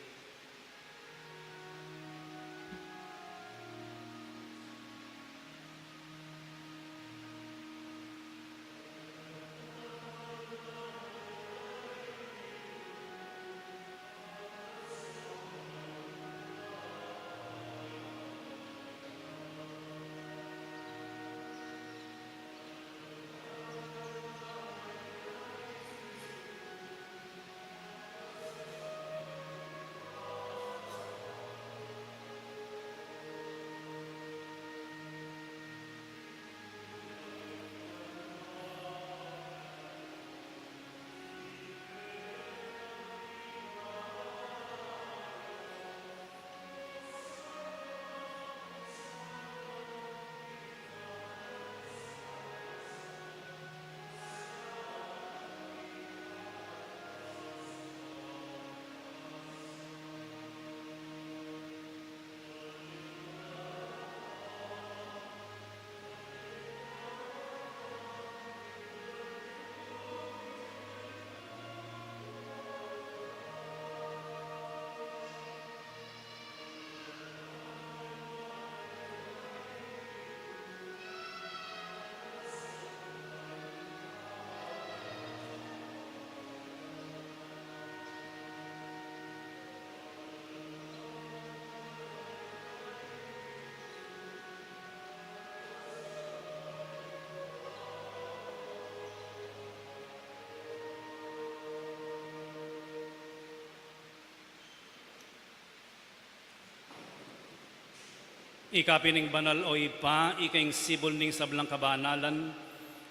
Ikapining banal o ipa, ikaing sibol ning sablang kabanalan,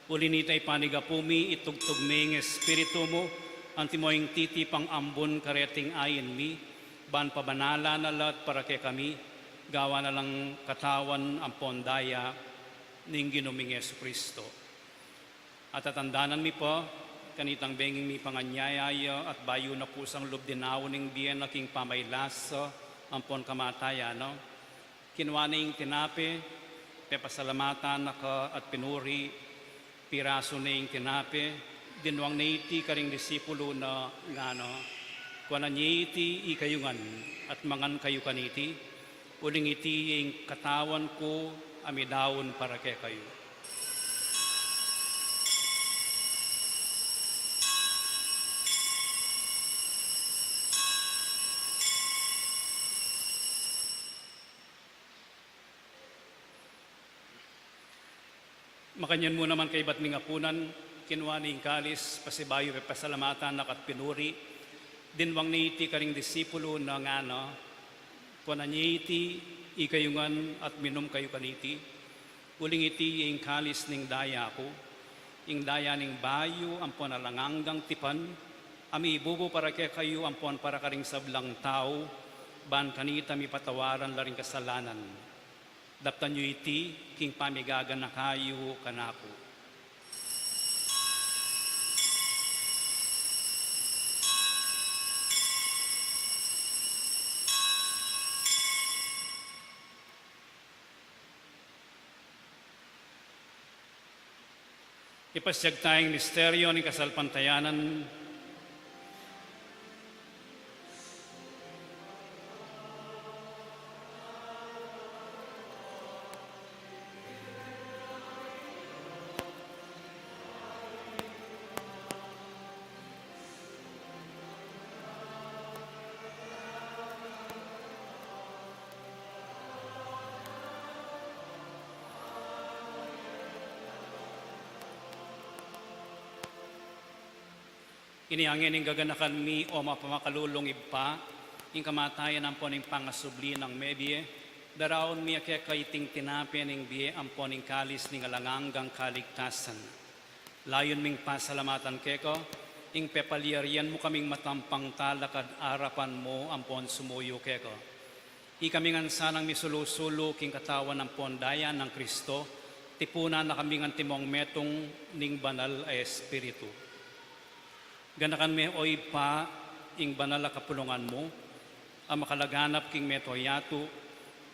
ulinitay panigapumi, itugtog ming espiritu mo, antimoing titi pang ambon kareting ayin mi, ban pabanala na lahat para kay kami, gawa na lang katawan ang pondaya, ning ginuming Yesu Kristo. At tatandanan mi po, kanitang benging mi panganyayaya at bayo na pusang lubdinaw ning biyan na king pamaylas, ang pon kamataya, no? Kinwaning tinape, pepasalamatan naka at pinuri, piraso na yung tinape, dinwang na iti karing disipulo na ngano, kwa na iti ikayungan at mangan kayo kaniti, uling iti yung katawan ko amidawon para kay kayo. Makanyan mo naman kay Batming Apunan, kinwaning kalis, pasibayo pasalamatan nakat pinuri, dinwang niti karing disipulo na ngano, kuna niti ikayungan at minom kayo kaniti, uling iti ing kalis ning daya ko, ing daya ning bayo ang panalanganggang tipan, Ami bubo para kay kayo ampon para karing sablang tao, ban kanita mi patawaran laring kasalanan. Daptan nyo iti, king pamigagan na kayo kanako. Ipasyag tayong misteryo ng kasalpantayanan. Iniangin ng gaganakan mi o mapamakalulong ipa, yung kamatayan ang poning pangasubli ng mebie, daraon mi kaya kaiting tinapin ng biye ang poning kalis ng alanganggang kaligtasan. Layon ming pasalamatan keko, ing pepaliarian mo kaming matampang talakad arapan mo ang pon sumuyo keko. Ikamingan sanang misulusulo king katawan ng pondayan ng Kristo, tipunan na kamingan timong metong ning banal ay espiritu. Ganakan me oy pa ing banal a kapulungan mo, ang makalaganap king metoyato,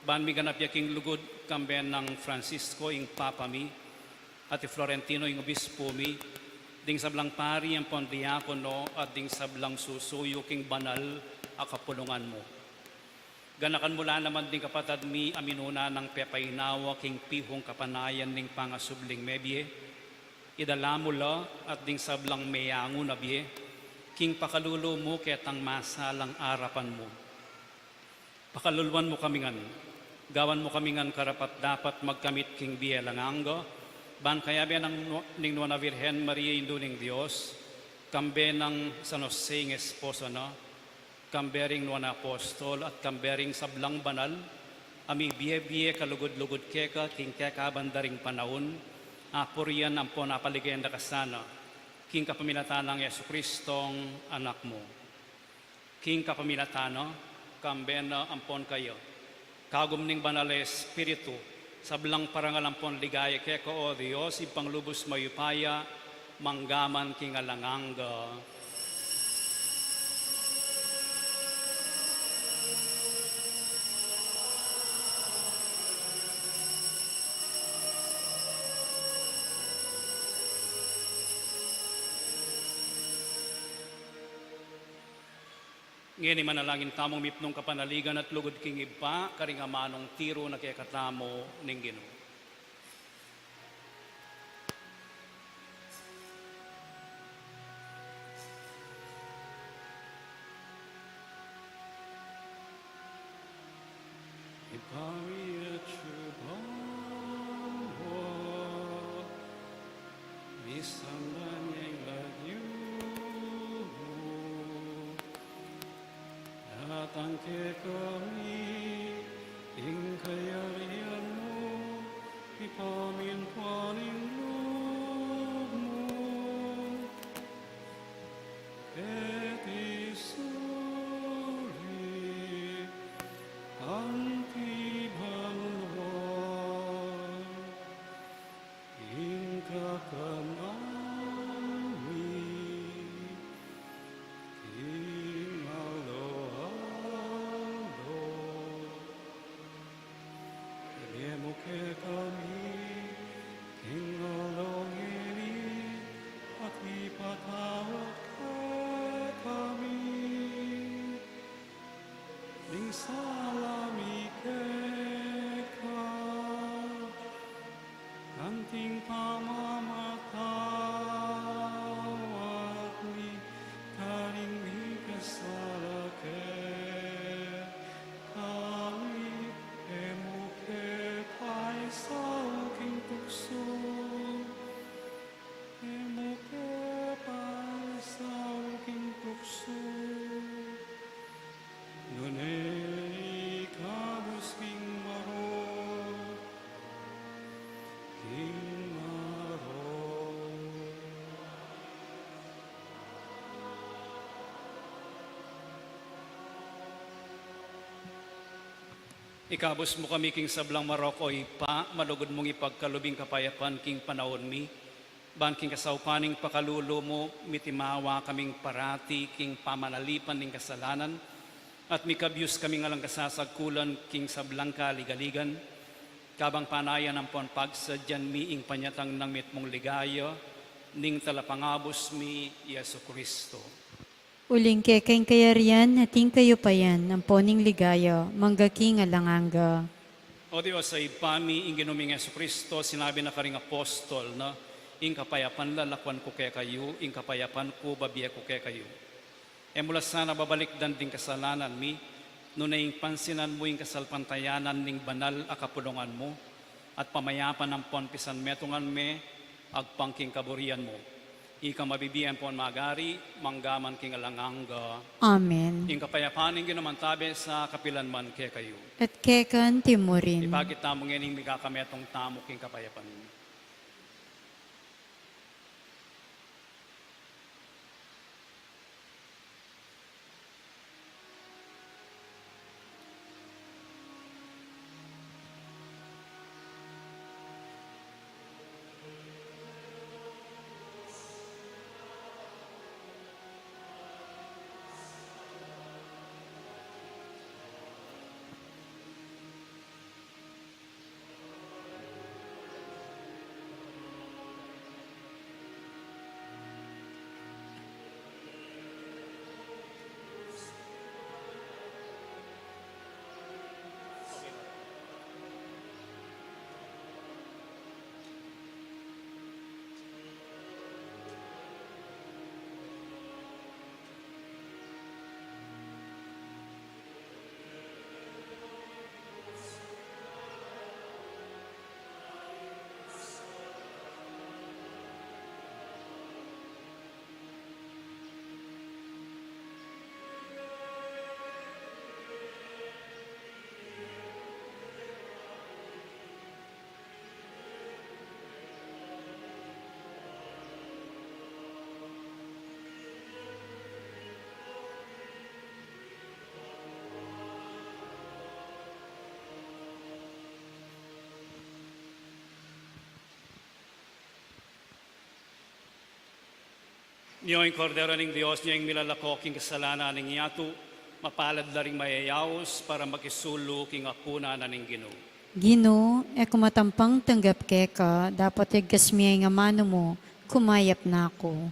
ban mi ganap ya king lugod kamben ng Francisco ing papa mi, at Florentino ing obispo mi, ding sablang pari ang pondiakono at ding sablang susuyo king banal a kapulungan mo. Ganakan mula naman ding kapatad mi aminuna ng pepainawa king pihong kapanayan ning pangasubling mebye, idala mo la at ding sablang mayango na biye, king pakalulo mo ketang masalang arapan mo. Pakaluluan mo kamingan, gawan mo kamingan karapat dapat magkamit king biye langanggo, ban kaya biya ning Nuana Virgen Maria Indo ning Diyos, kambe ng San Jose ng esposo na, kambering Nuana Apostol at kambering sablang banal, ami biye-biye kalugod-lugod keka king keka bandaring panahon, apurian ang po napaligenda kasana, king kapamilatan ng Yesu Kristong anak mo. King kapamilatano, kambena ampon kayo. Kagum ning banal espiritu, sablang parangal ampon ligaya keko o Diyos, ipanglubos mayupaya, manggaman king alanganga. Ngayon manalangin tamong mipnong kapanaligan at lugod king iba, karingamanong tiro na kaya katamo ning Ginoo. Tangke kami, ing kayarian mo, ipamin paning loob mo. Et isuri, antibanwan, ing kakamami, salami keka, kanting pamamatawat ni karing mi kasalake, kami emuke pai sauking tukso, emuke pai sauking tukso. Ngunit kabus king maro, king maro. Ikabos mo kami king sablang Maroko ipa, malugod mong ipagkalubing kapayapan king panahon mi. Ban king kasaupaning pakalulo mo, mitimawa kaming parati king pamanalipan ning kasalanan, at mikabyus kaming alang kasasagkulan king sablang kaligaligan. Kabang panayan ang pon pagsadyan mi ing panyatang ng mitmong ligaya, ning talapangabos mi Yesu Kristo. Uling kekeng kayarian, nating kayo pa yan, ang poning ligaya, manggaking alanganga. O Diyos, sa ipami, ing ginuming Yesu Kristo, sinabi na karing apostol na, ing kapayapan lalakwan ko kaya kayo, ing kapayapan ko babiya ko kaya kayo. E mula sana babalik dan ding kasalanan mi, nunaing pansinan mo ing kasalpantayanan ning banal akapulungan mo, at pamayapan ng ponpisan metungan me, agpangking kaburian mo. Ika mabibiyan po ang magari, manggaman king alanganga. Amen. Ing kapayapan ing ginamantabi sa kapilan man kaya kayo. At kekan timurin. Ipagit tamo ngayon ing mikakametong tamo king kapayapan. Niyo ang kordero ng Diyos, niyo ang milalako king kasalanan ng iyatu, mapalad na ring mayayaos para makisulo king akuna na ning Ginoo. Gino, e kumatampang tanggap keka, dapat igkas miya nga mano mo, kumayap na ako.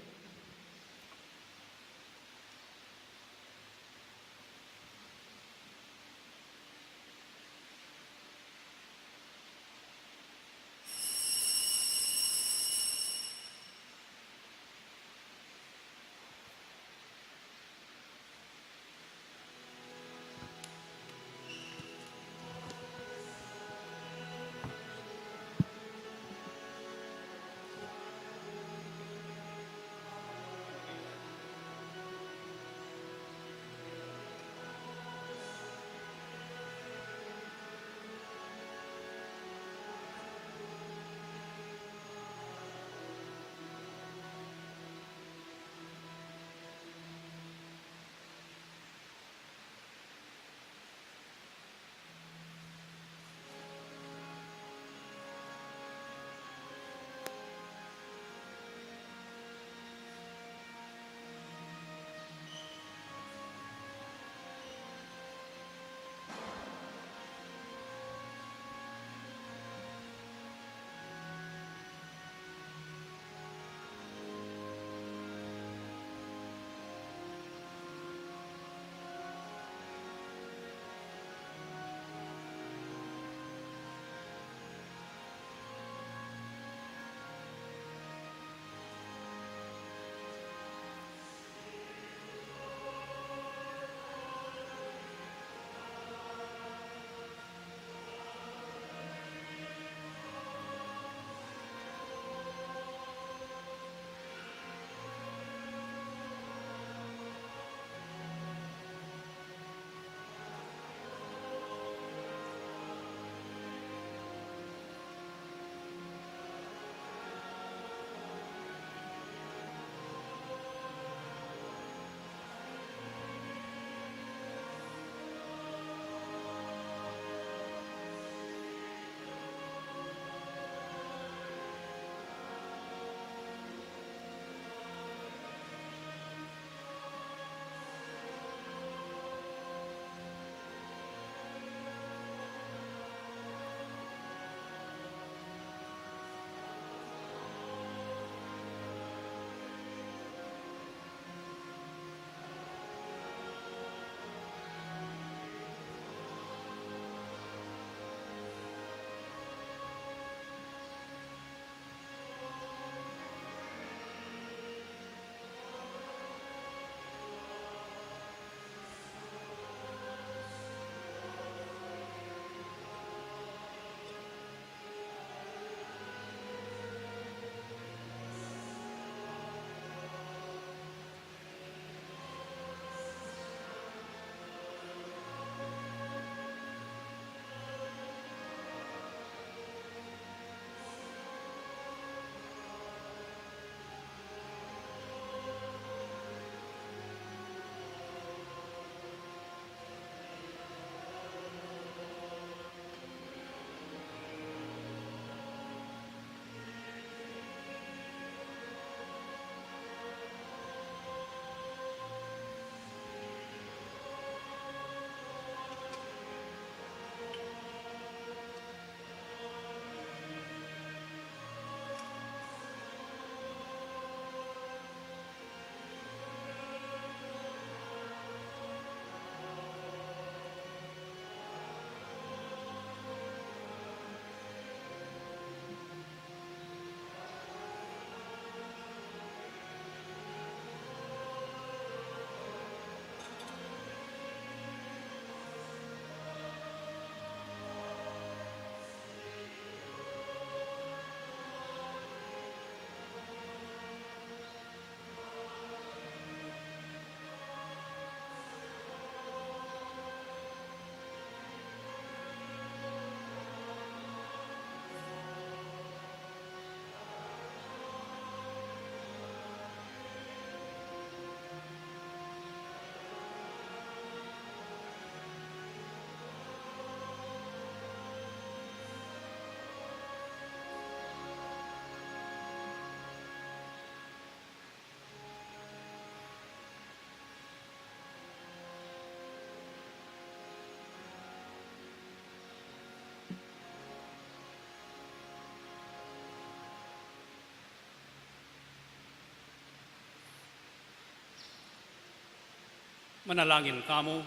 Manalangin kamo.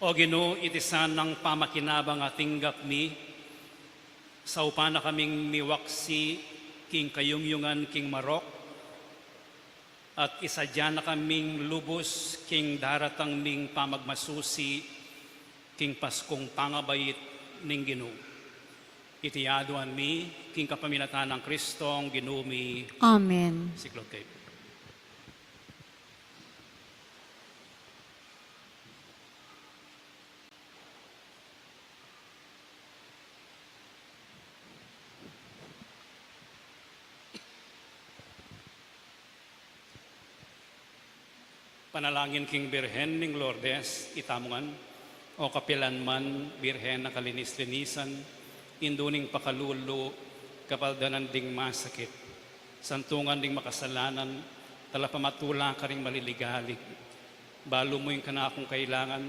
O Ginoo, itisan ng pamakinabang ating gapmi, sa upana kaming miwaksi, king kayungyungan, king marok, at isadya na kaming lubos, king daratang ming pamagmasusi, king paskong pangabayit ning Ginoo. Itiyaduan mi, king kapaminatan ng Kristong Ginoo mi, Amen. siklod kayo. Panalangin king Birhen ning Lourdes, itamungan, o kapilan man, Birhen na kalinis-linisan, induning pakalulo, kapaldanan ding masakit, santungan ding makasalanan, talapamatula ka ring maliligalig, balo mo yung kanakong kailangan,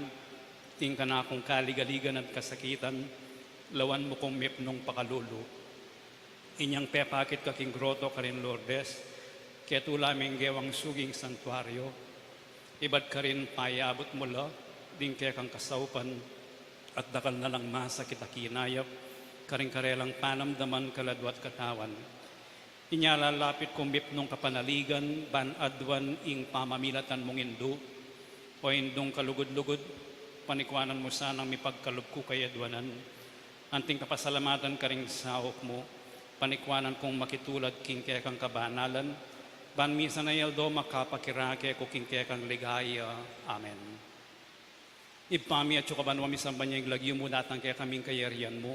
ting kanakong kaligaligan at kasakitan, lawan mo kong mipnong pakalulo. Inyang pepakit ka king groto ka rin Lourdes, kaya tulaming gewang suging santuaryo, ibad ka rin payabot mo la, din kaya kang kasaupan, at dakal na lang masakit akinayap, karing karelang panamdaman kaladwat katawan. Inyalalapit kumbip nung kapanaligan, banadwan ing pamamilatan mong indu, o indong kalugod-lugod, panikwanan mo sanang mipagkalubko kay adwanan. Anting kapasalamatan ka ring sahok mo, panikwanan kong makitulad king kaya kang kabanalan, ban misa na yaldo makapakirake ko king kaya kang ligaya. Amen. Ipami at sukaban wami sa banyang lagyo mo datang kaya kaming kayarian mo,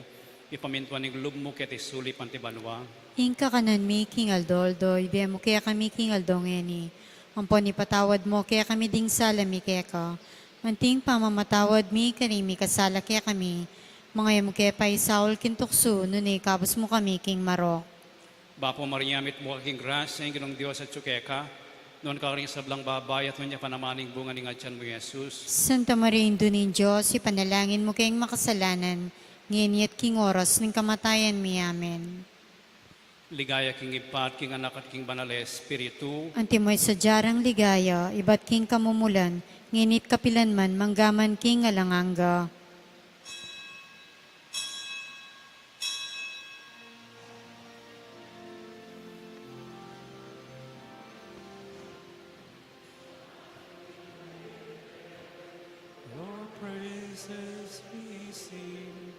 ipamintuan ng lub mo kaya tisuli pantibanwa. Inka kanan mi, King Aldoldo, ibiya mo kaya kami, King Aldongeni. Ampon ipatawad mo, kaya kami ding salami kaya ka. Manting pamamatawad mi, kanimi kasala kaya kami. Mga mo kaya pa isaul kintukso, nunay kabos mo kami, King Marok. Bapo Mariamit mo aking grasya, yung ginong Diyos at tsukeka, noon ka rin sablang babay at niya panamaning bunga ni Ngadyan mo, Jesus. Santa Maria, Indunin Diyos, ipanalangin mo kayong makasalanan, ngayon at king oras ng kamatayan mi. Amen. Ligaya king ipat, king anak at king banal na Espiritu, Antimoy sa jarang ligaya, iba't king kamumulan, nginit kapilan man, manggaman king alanganga. your praises we sing.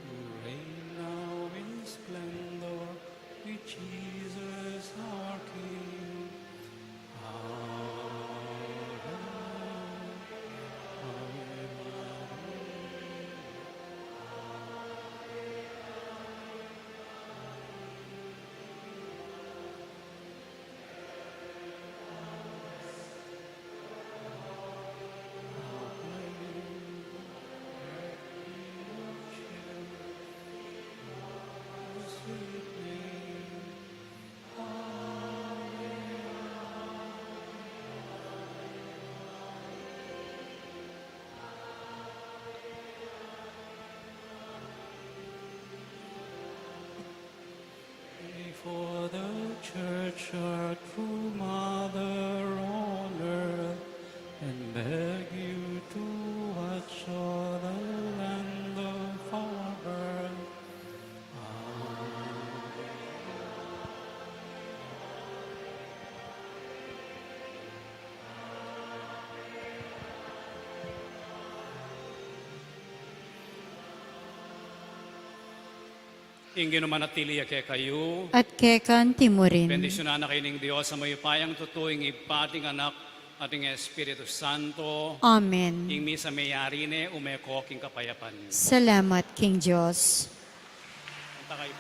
You reign now in splendor, with Jesus our King. For the church, our true mother on earth, and beg you to watch o'er the land of our birth. Ingin manatili kay kayo. At kekan timurin. Bendisyonan na kayo ng Diyos sa may payang tutuing ipating anak ating Espiritu Santo. Amen. Ing misa mayari ne umeko king kapayapan. Salamat, King Diyos. Punta kayo.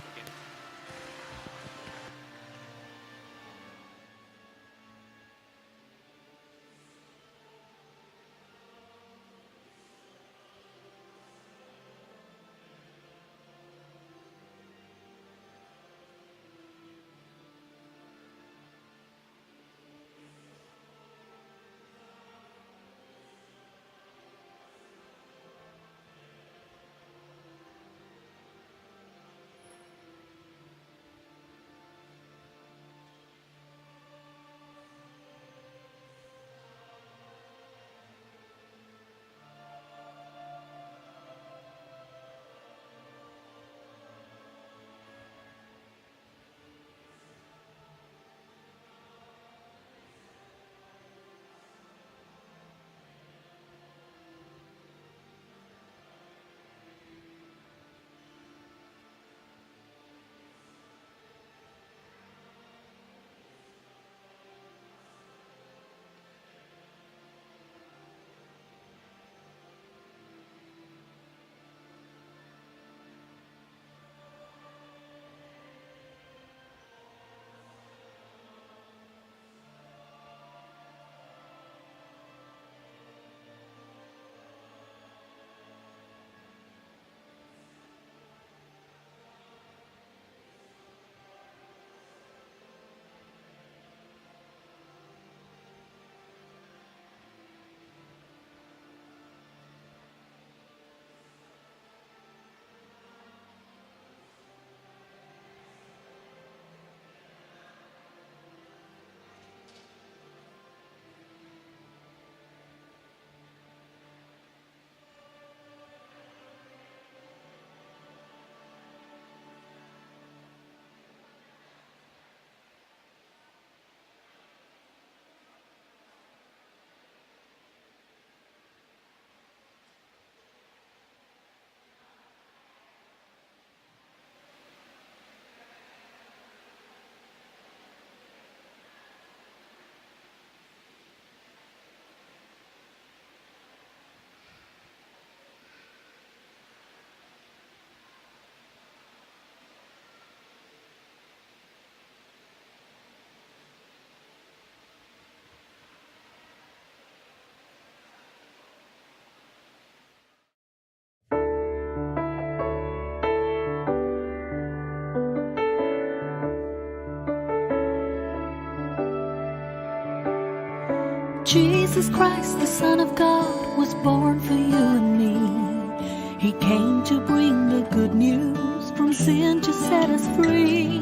Jesus Christ, the Son of God, was born for you and me. He came to bring the good news, from sin to set us free.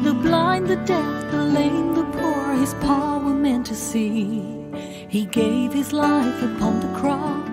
The blind, the deaf, the lame, the poor, his power meant to see. He gave his life upon the cross